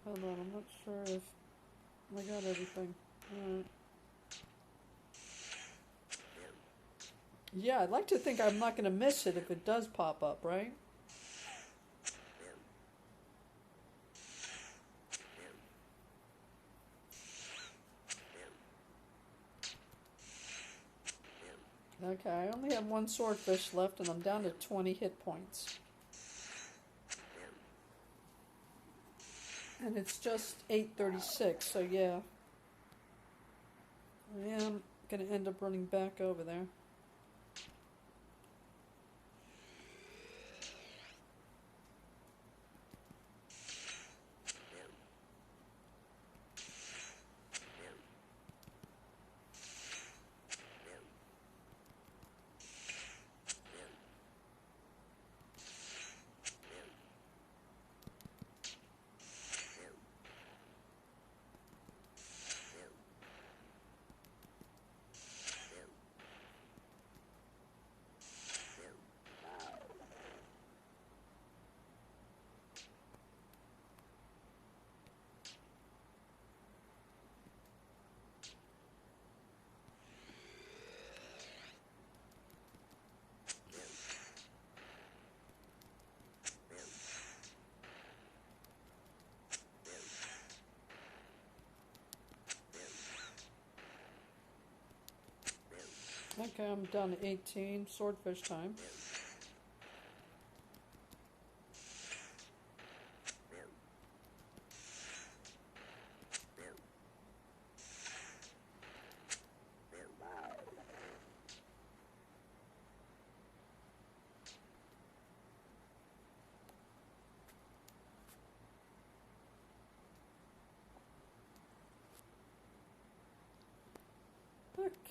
Hold on, I'm not sure if I got everything. Alright. Yeah, I'd like to think I'm not going to miss it if it does pop up, right? Okay, I only have one swordfish left and I'm down to 20 hit points. And it's just 8:36, so yeah. I am going to end up running back over there. Okay, I'm down to 18. Swordfish time.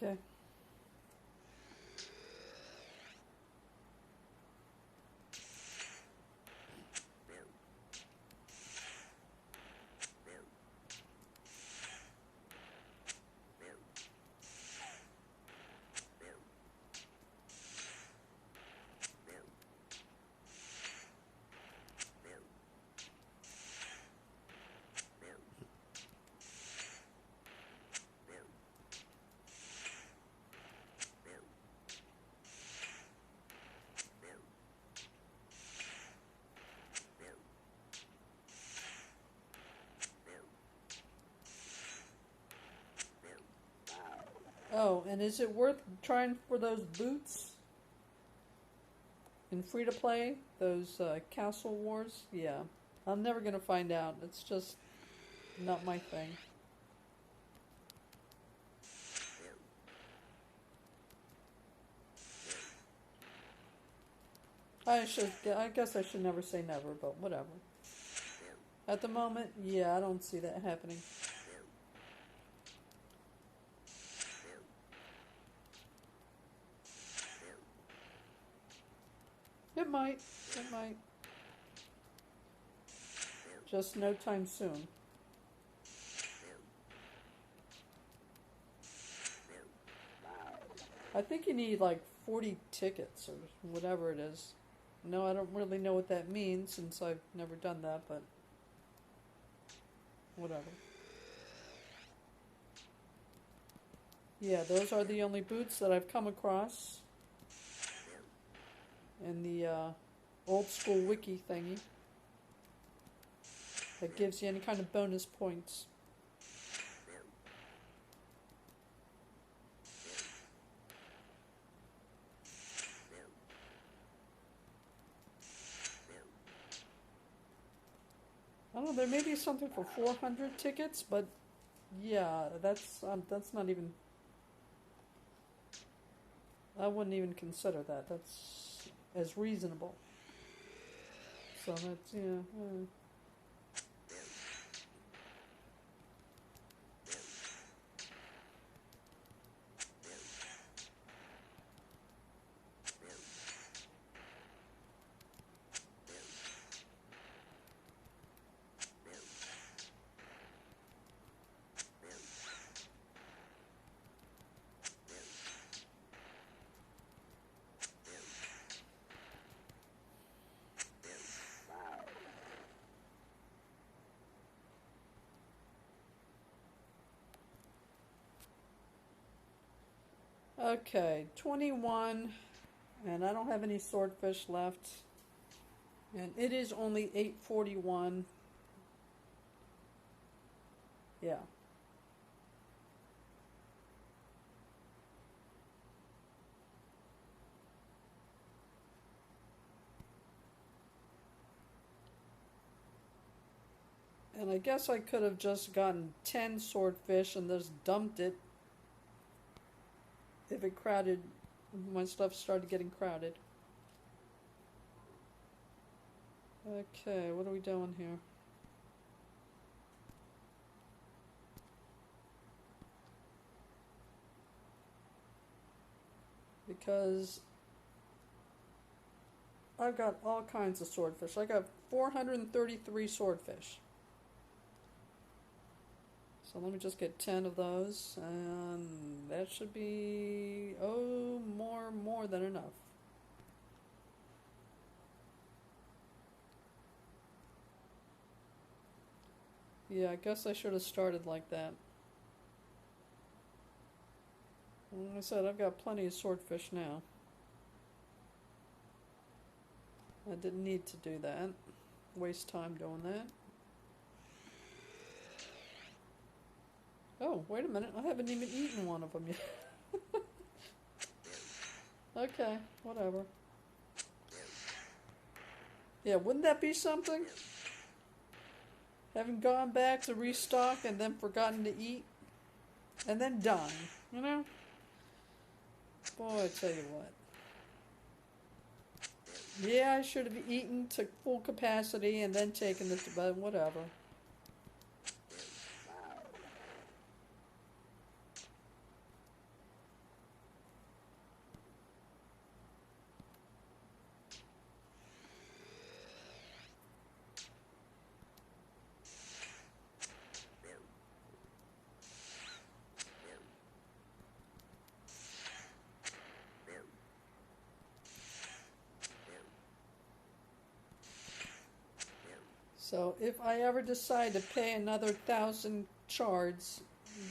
Okay. Oh, and is it worth trying for those boots in free to play? Those Castle Wars? Yeah. I'm never going to find out. It's just not my thing. I guess I should never say never, but whatever. At the moment, yeah, I don't see that happening. It might. It might. Just no time soon. I think you need like 40 tickets or whatever it is. No, I don't really know what that means since I've never done that, but whatever. Yeah, those are the only boots that I've come across in the old school wiki thingy that gives you any kind of bonus points. I don't know, there may be something for 400 tickets, but yeah, that's not even... I wouldn't even consider that. That's as reasonable. So that's, yeah. Okay, 21, and I don't have any swordfish left. And it is only 8:41. Yeah. And I guess I could have just gotten 10 swordfish and just dumped it if it crowded, my stuff started getting crowded. Okay, what are we doing here? Because I've got all kinds of swordfish. I got 433 swordfish. So let me just get 10 of those, and that should be, more than enough. Yeah, I guess I should have started like that. Like I said, I've got plenty of swordfish now. I didn't need to do that. Waste time doing that. Oh, wait a minute. I haven't even eaten one of them yet. Okay, whatever. Yeah, wouldn't that be something? Having gone back to restock and then forgotten to eat, and then dying, you know? Boy, I tell you what. Yeah, I should have eaten to full capacity and then taken this, but whatever. So if I ever decide to pay another 1,000 shards,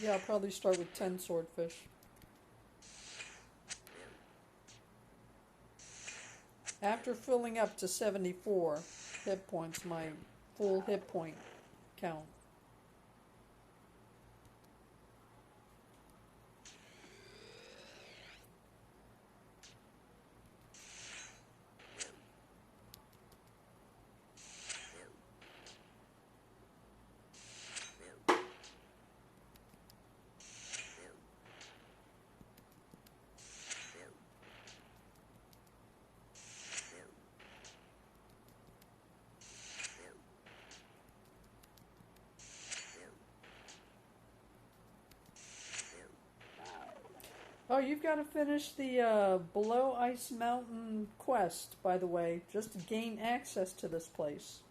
yeah, I'll probably start with 10 swordfish. After filling up to 74 hit points, my full hit point count. Oh, you've got to finish the Below Ice Mountain quest, by the way, just to gain access to this place.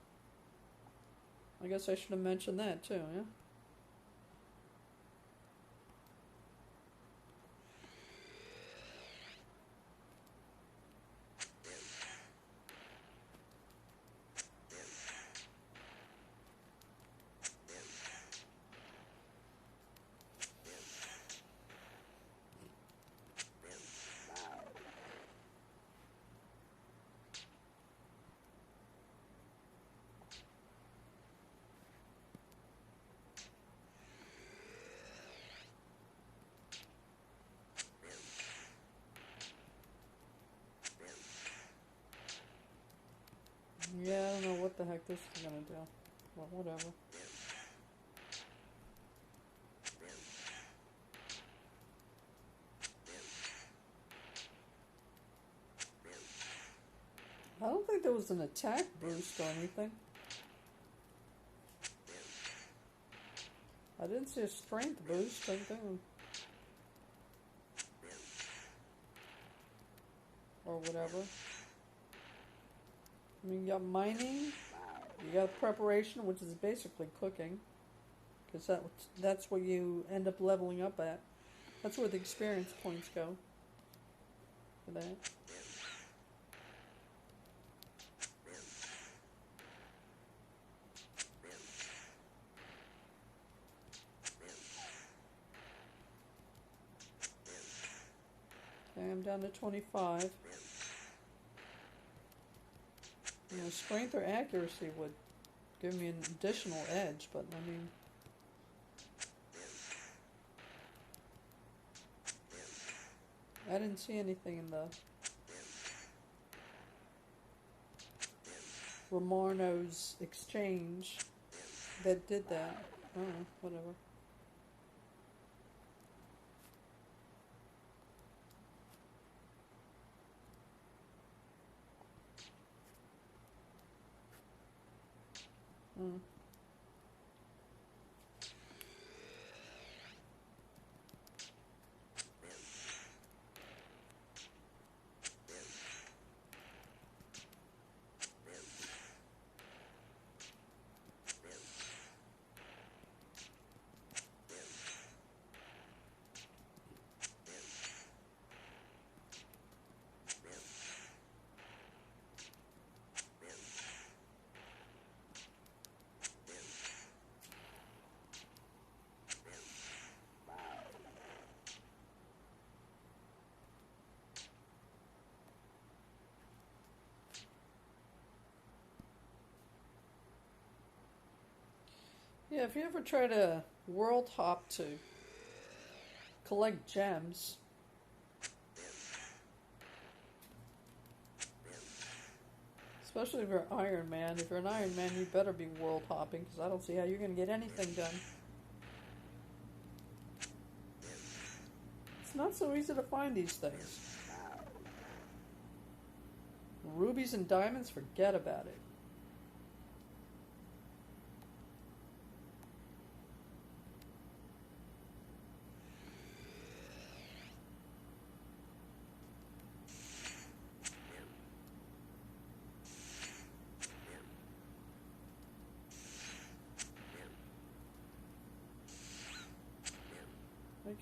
I guess I should have mentioned that too, yeah? Yeah, I don't know what the heck this is gonna do. Well, whatever. I don't think there was an attack boost or anything. I didn't see a strength boost or anything. Or whatever. I mean, you got mining, you got preparation, which is basically cooking, because that's what you end up leveling up at. That's where the experience points go for that. Okay, I'm down to 25. You know, strength or accuracy would give me an additional edge, but I mean, I didn't see anything in the Romano's exchange that did that. I don't know, whatever. Mm. Yeah, if you ever try to world hop to collect gems, Especially if you're Iron Man. If you're an Iron Man, you better be world hopping, because I don't see how you're going to get anything done. It's not so easy to find these things. Rubies and diamonds, forget about it.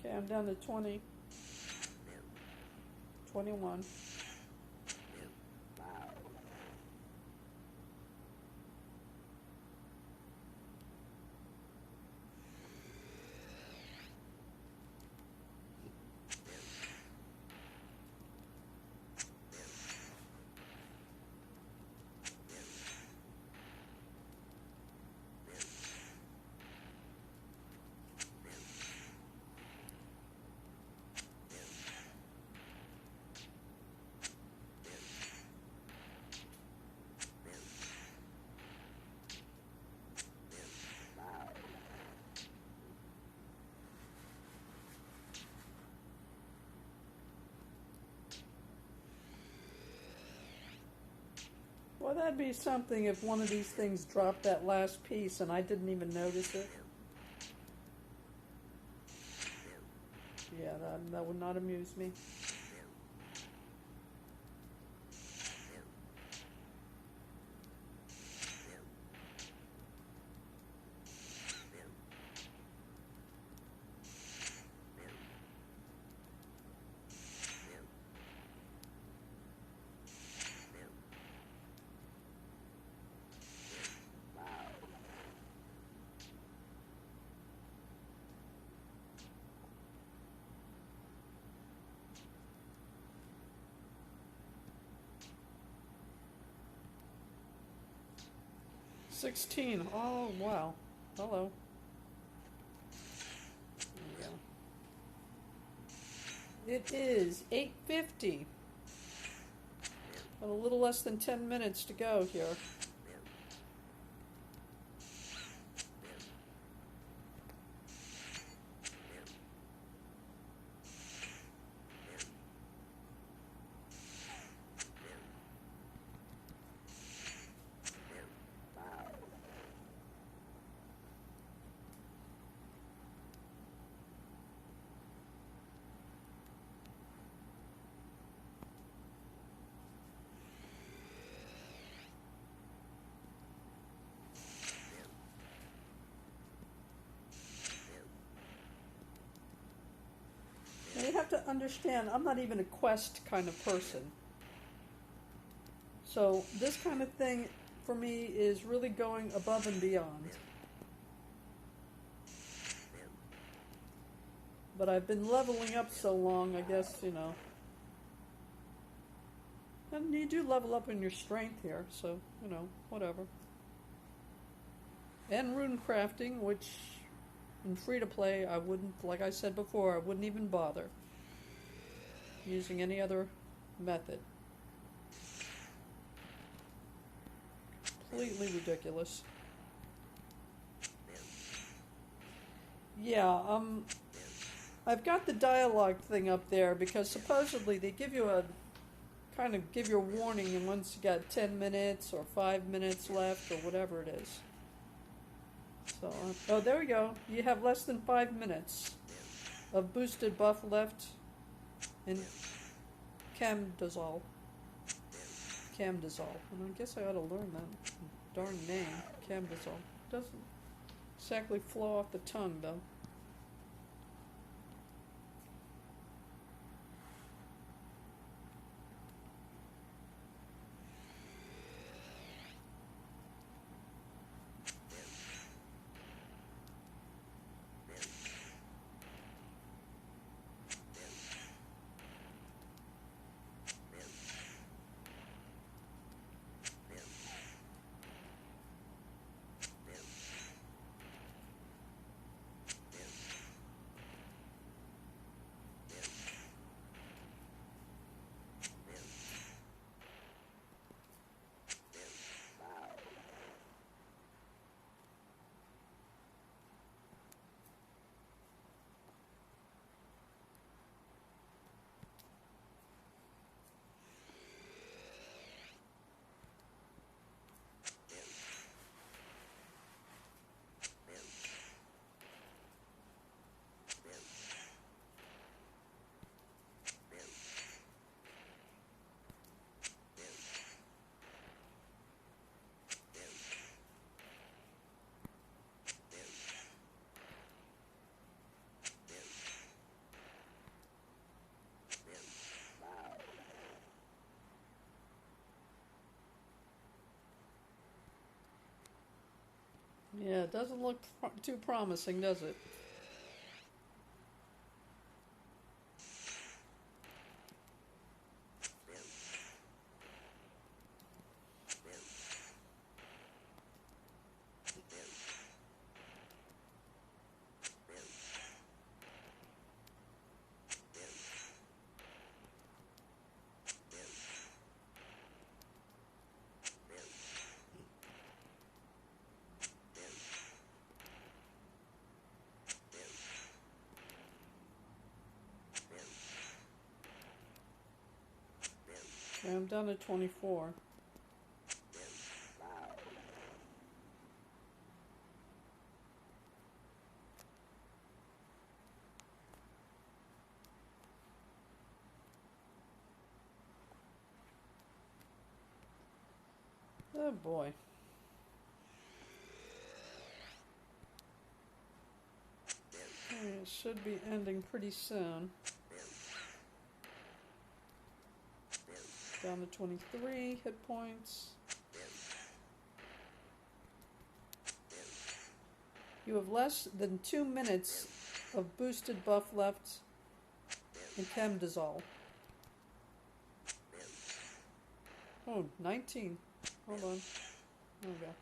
Okay, I'm down to 20. 21. Well, that'd be something if one of these things dropped that last piece and I didn't even notice it. Yeah, that would not amuse me. $16. Oh, wow. Hello. There we go. It is 8:50. Got a little less than 10 minutes to go here. Now you have to understand, I'm not even a quest kind of person. So this kind of thing for me is really going above and beyond. But I've been leveling up so long, I guess, you know. And you do level up in your strength here, so, you know, whatever. And rune crafting, which in free-to-play, I wouldn't, like I said before, I wouldn't even bother using any other method. Completely ridiculous. Yeah, I've got the dialogue thing up there because supposedly they give you a kind of give you a warning and once you got 10 minutes or 5 minutes left or whatever it is. So, oh, there we go. You have less than 5 minutes of boosted buff left in Camdozaal. Camdozaal. And I guess I ought to learn that darn name, Camdozaal. Doesn't exactly flow off the tongue, though. Yeah, it doesn't look too promising, does it? Okay, I'm down to 24. Oh boy. Okay, it should be ending pretty soon. Down to 23 hit points. You have less than 2 minutes of boosted buff left in Camdozaal. Oh, 19. Hold on. There we go.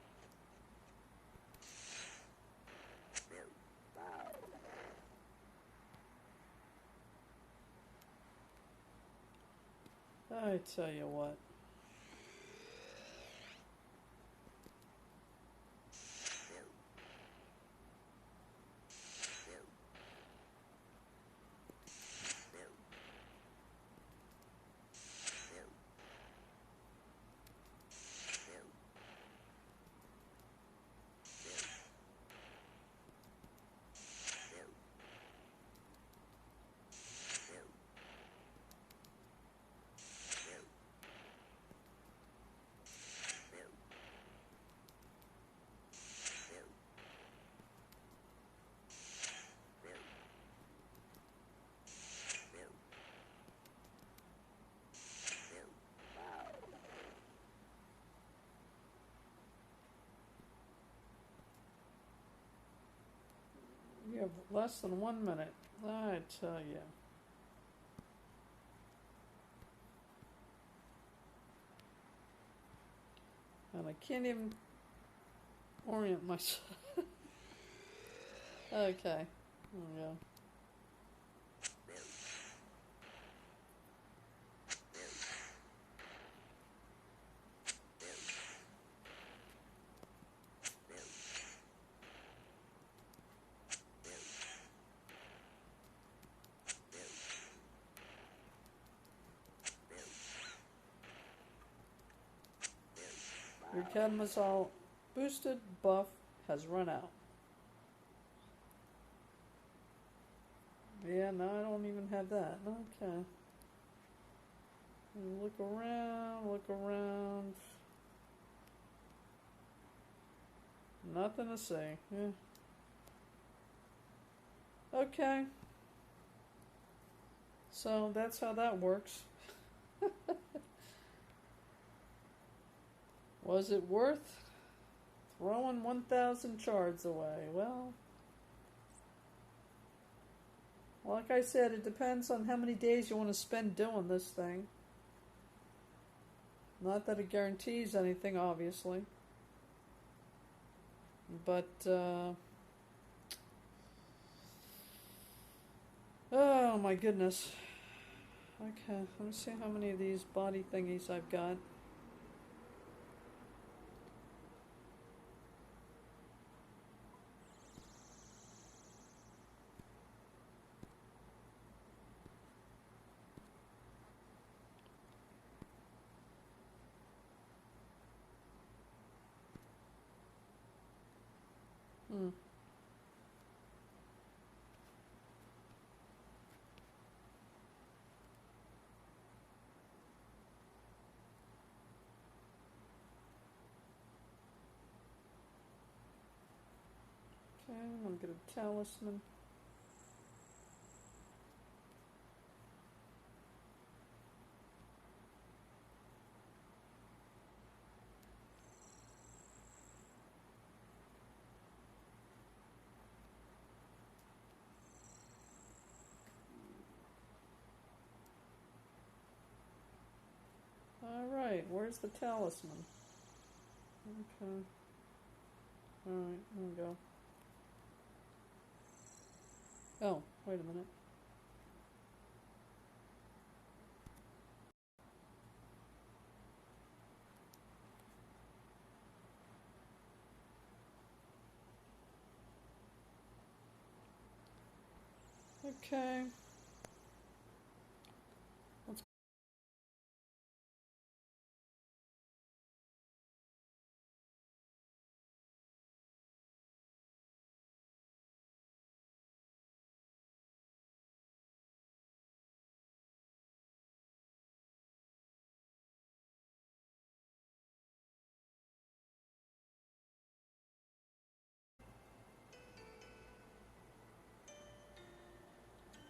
I tell you what. You have less than 1 minute. I tell you. And I can't even orient myself. Okay. There we go. Your Camdozaal boosted buff has run out. Yeah, no, I don't even have that. Okay. Look around, look around. Nothing to see. Yeah. Okay. So that's how that works. Was it worth throwing 1,000 shards away? Well, like I said, it depends on how many days you want to spend doing this thing. Not that it guarantees anything, obviously. But, oh my goodness. Okay, let me see how many of these body thingies I've got. Okay, I'm gonna get a talisman. Alright, where's the talisman? Okay. Alright, there we go. Oh, wait a minute. Okay. Let's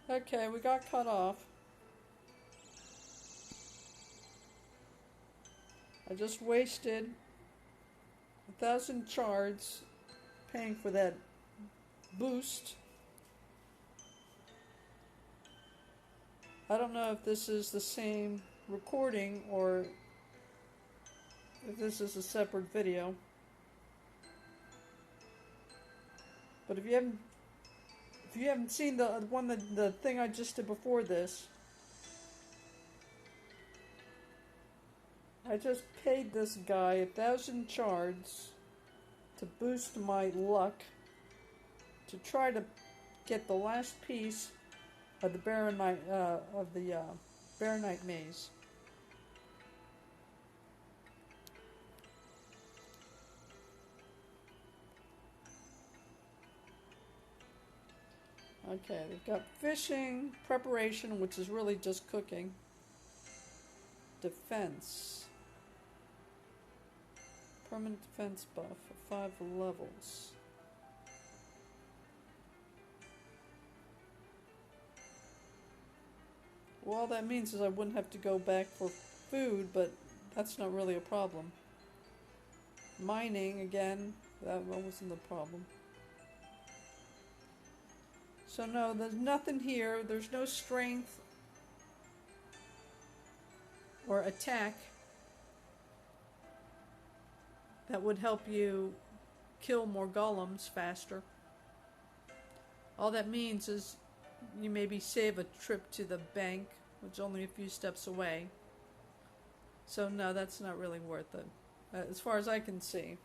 Okay, we got cut off. I just wasted 1,000 shards paying for that boost. I don't know if this is the same recording or if this is a separate video. But if you haven't seen the thing I just did before this, I just paid this guy 1,000 shards to boost my luck to try to get the last piece of the Baronite Baronite maze. Okay, they've got fishing, preparation, which is really just cooking, defense, permanent defense buff for 5 levels. Well, all that means is I wouldn't have to go back for food, but that's not really a problem. Mining, again, that wasn't the problem. So no, there's nothing here. There's no strength or attack that would help you kill more golems faster. All that means is you maybe save a trip to the bank, which is only a few steps away. So no, that's not really worth it, as far as I can see.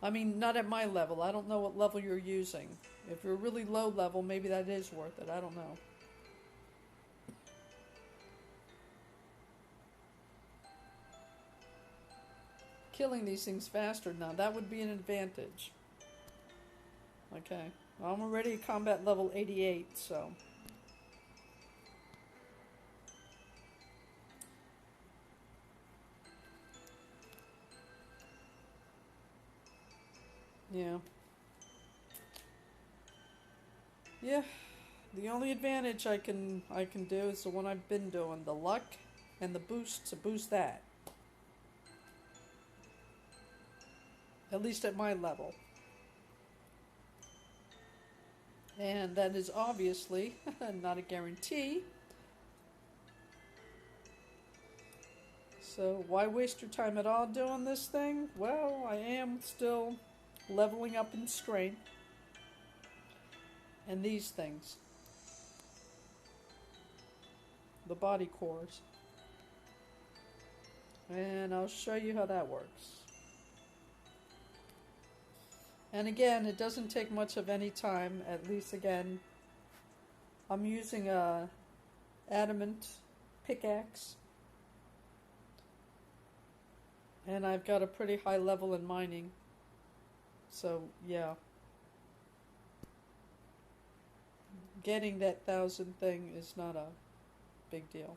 I mean, not at my level. I don't know what level you're using. If you're really low level, maybe that is worth it. I don't know. Killing these things faster, now that would be an advantage. Okay, well, I'm already at combat level 88, so... Yeah. Yeah, the only advantage I can do is the one I've been doing, the luck and the boost to boost that. At least at my level. And that is obviously not a guarantee. So why waste your time at all doing this thing? Well, I am still leveling up in strength. And these things. The body cores. And I'll show you how that works. And again, it doesn't take much of any time, at least again. I'm using a adamant pickaxe. And I've got a pretty high level in mining. So, yeah. Getting that 1,000 thing is not a big deal.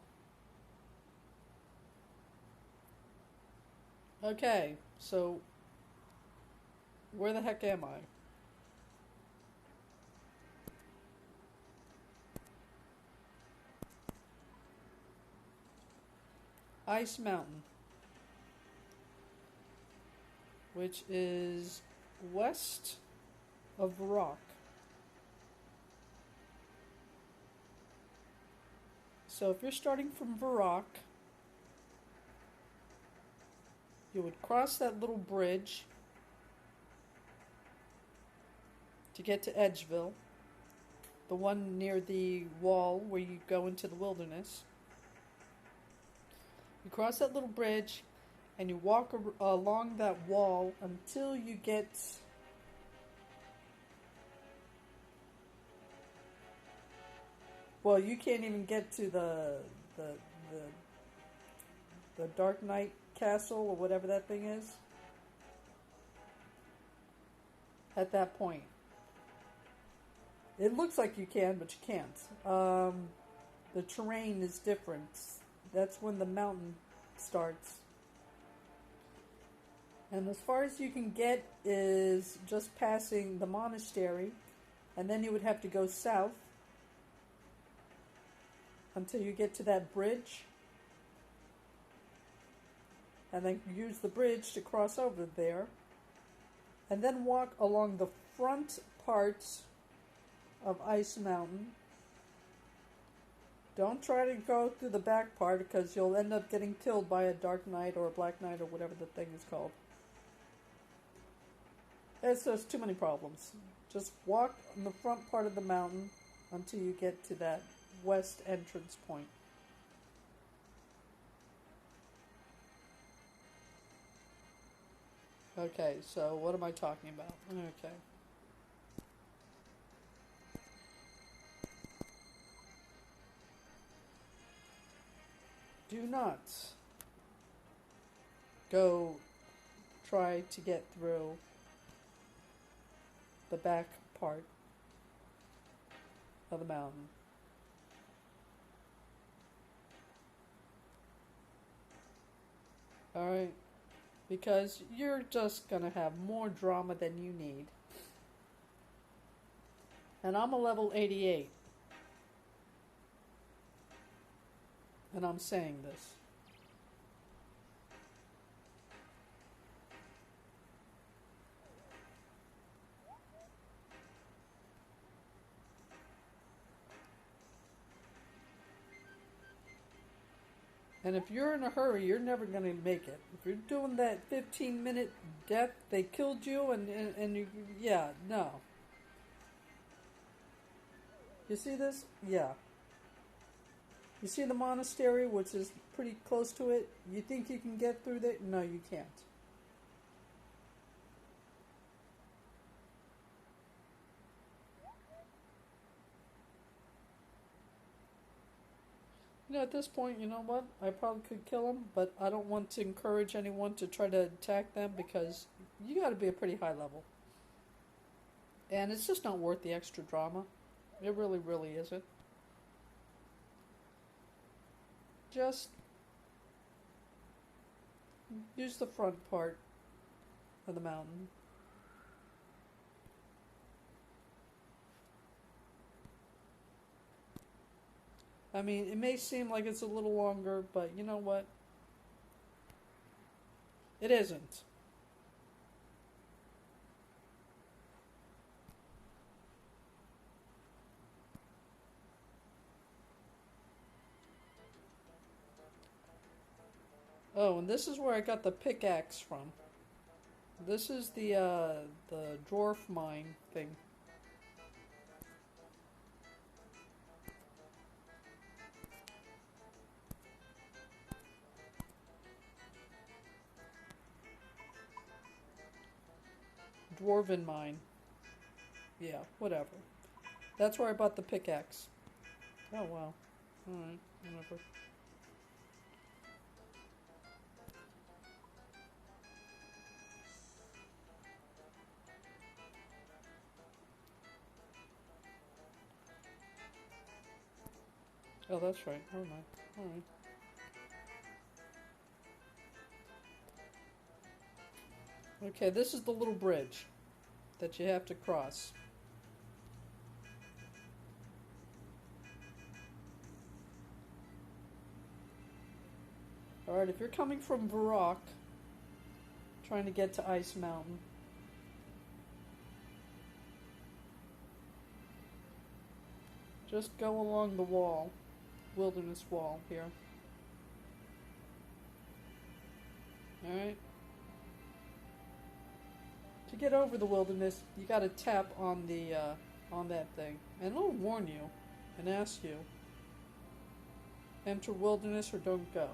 Okay, so where the heck am I? Ice Mountain, which is west of Rock. So if you're starting from Varrock, You would cross that little bridge to get to Edgeville, the one near the wall where you go into the wilderness. You cross that little bridge and you walk along that wall until you get well, you can't even get to the Dark Knight Castle or whatever that thing is at that point. It looks like you can, but you can't. The terrain is different. That's when the mountain starts. And as far as you can get is just passing the monastery, and then you would have to go south until you get to that bridge, and then use the bridge to cross over there, and then walk along the front parts of Ice Mountain. Don't try to go through the back part because you'll end up getting killed by a Dark Knight or a Black Knight or whatever the thing is called. It's just too many problems. Just walk on the front part of the mountain until you get to that west entrance point. Okay, so what am I talking about? Okay. Do not go try to get through the back part of the mountain. Alright? Because you're just gonna have more drama than you need. And I'm a level 88. And I'm saying this. And if you're in a hurry, you're never going to make it. If you're doing that 15-minute death, they killed you, and you, yeah, no. You see this? Yeah. You see the monastery, which is pretty close to it? You think you can get through there? No, you can't. You know, at this point, you know what? I probably could kill him, but I don't want to encourage anyone to try to attack them because you got to be a pretty high level. And it's just not worth the extra drama. It really, really isn't. Just use the front part of the mountain. I mean, it may seem like it's a little longer, but you know what? It isn't. Oh, and this is where I got the pickaxe from. This is the dwarf mine thing. Dwarven mine. Yeah, whatever. That's where I bought the pickaxe. Oh, wow. Alright, whatever. Oh, that's right. Never mind. Alright. Okay, this is the little bridge that you have to cross. Alright, if you're coming from Varrock, trying to get to Ice Mountain, just go along the wall, wilderness wall here. Alright, get over the wilderness, you gotta tap on the on that thing, and it'll warn you and ask you, enter wilderness or don't go.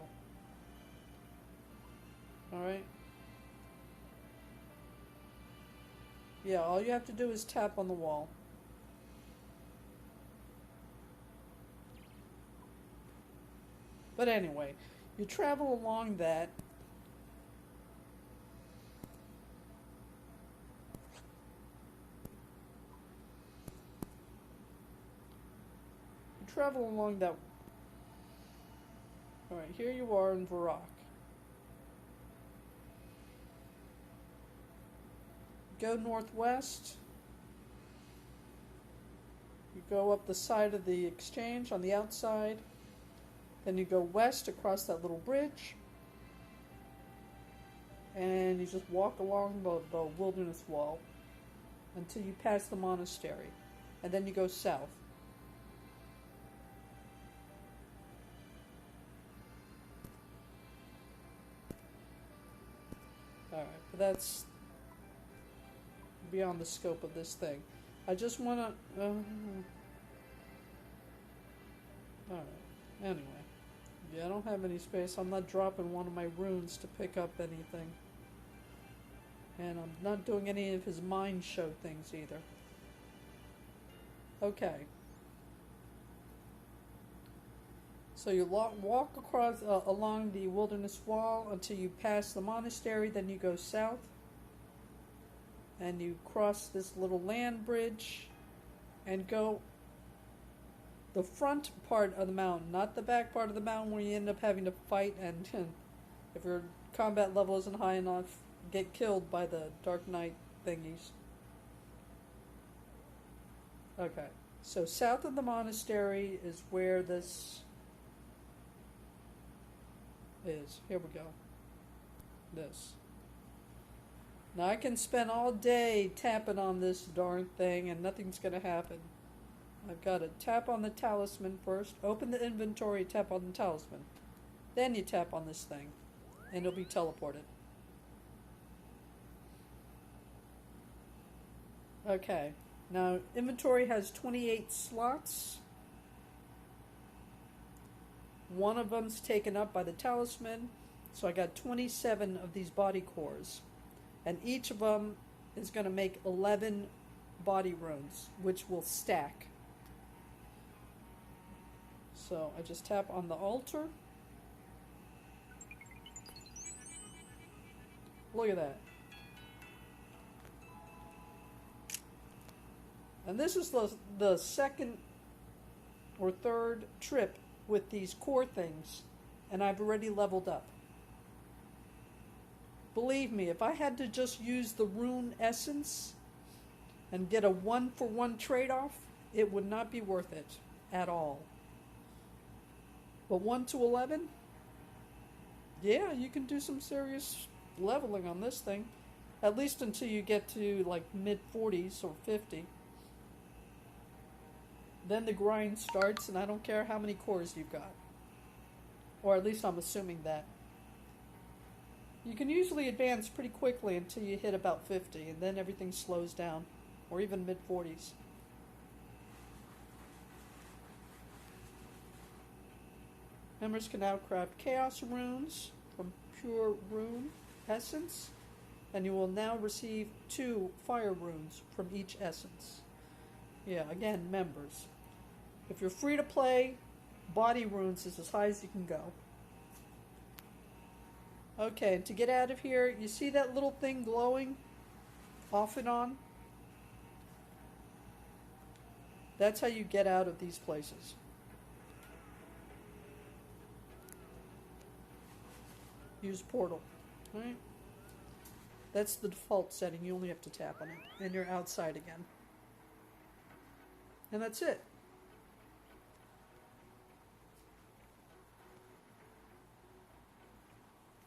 Alright? Yeah, all you have to do is tap on the wall. But anyway, you travel along that. You travel along that. Alright, here you are in Varrock. Go northwest. You go up the side of the exchange on the outside. Then you go west across that little bridge. And you just walk along the wilderness wall until you pass the monastery. And then you go south. Alright, but that's beyond the scope of this thing. I just want to... Alright, anyway. Yeah, I don't have any space. I'm not dropping one of my runes to pick up anything. And I'm not doing any of his mind show things either. Okay. So you walk across along the wilderness wall until you pass the monastery, then you go south. And you cross this little land bridge and go the front part of the mountain, not the back part of the mountain where you end up having to fight and if your combat level isn't high enough, get killed by the Dark Knight thingies. Okay, so south of the monastery is where this is. Here we go. This. Now I can spend all day tapping on this darn thing and nothing's going to happen. I've got to tap on the talisman first, open the inventory, tap on the talisman. Then you tap on this thing and it'll be teleported. Okay, now inventory has 28 slots. One of them's taken up by the talisman, so I got 27 of these body cores. And each of them is going to make 11 body runes, which will stack. So I just tap on the altar. Look at that. And this is the second or third trip with these core things, and I've already leveled up. Believe me, if I had to just use the rune essence and get a 1-for-1 trade-off, it would not be worth it at all. But 1 to 11? Yeah, you can do some serious leveling on this thing. At least until you get to like mid-40s or 50. Then the grind starts, and I don't care how many cores you've got. Or at least I'm assuming that. You can usually advance pretty quickly until you hit about 50, and then everything slows down. Or even mid-40s. Members can now craft chaos runes from pure rune essence, and you will now receive 2 fire runes from each essence. Yeah, again, members. If you're free to play, body runes is as high as you can go. Okay, to get out of here, you see that little thing glowing off and on? That's how you get out of these places. Use portal. Alright? That's the default setting. You only have to tap on it. And you're outside again. And that's it.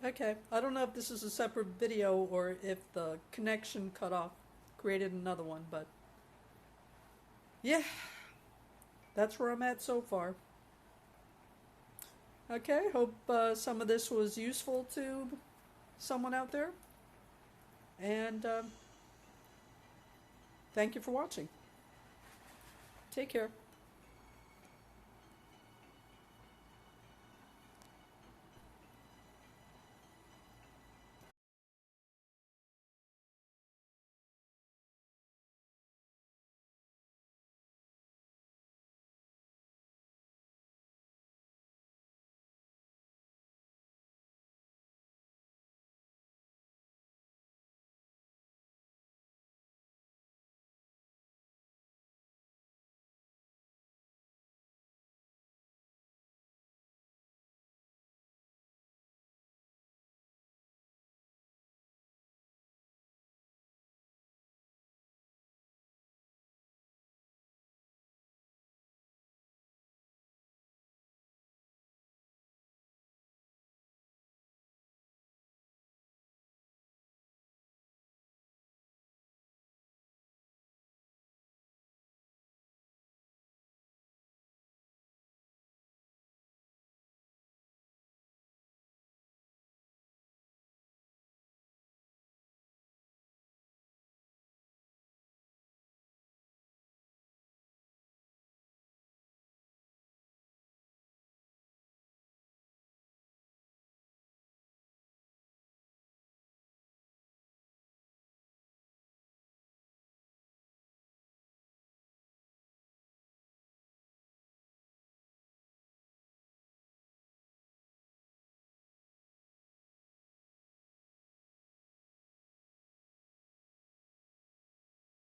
Okay, I don't know if this is a separate video or if the connection cut off, created another one, but yeah, that's where I'm at so far. Okay, hope some of this was useful to someone out there. And Thank you for watching. Take care.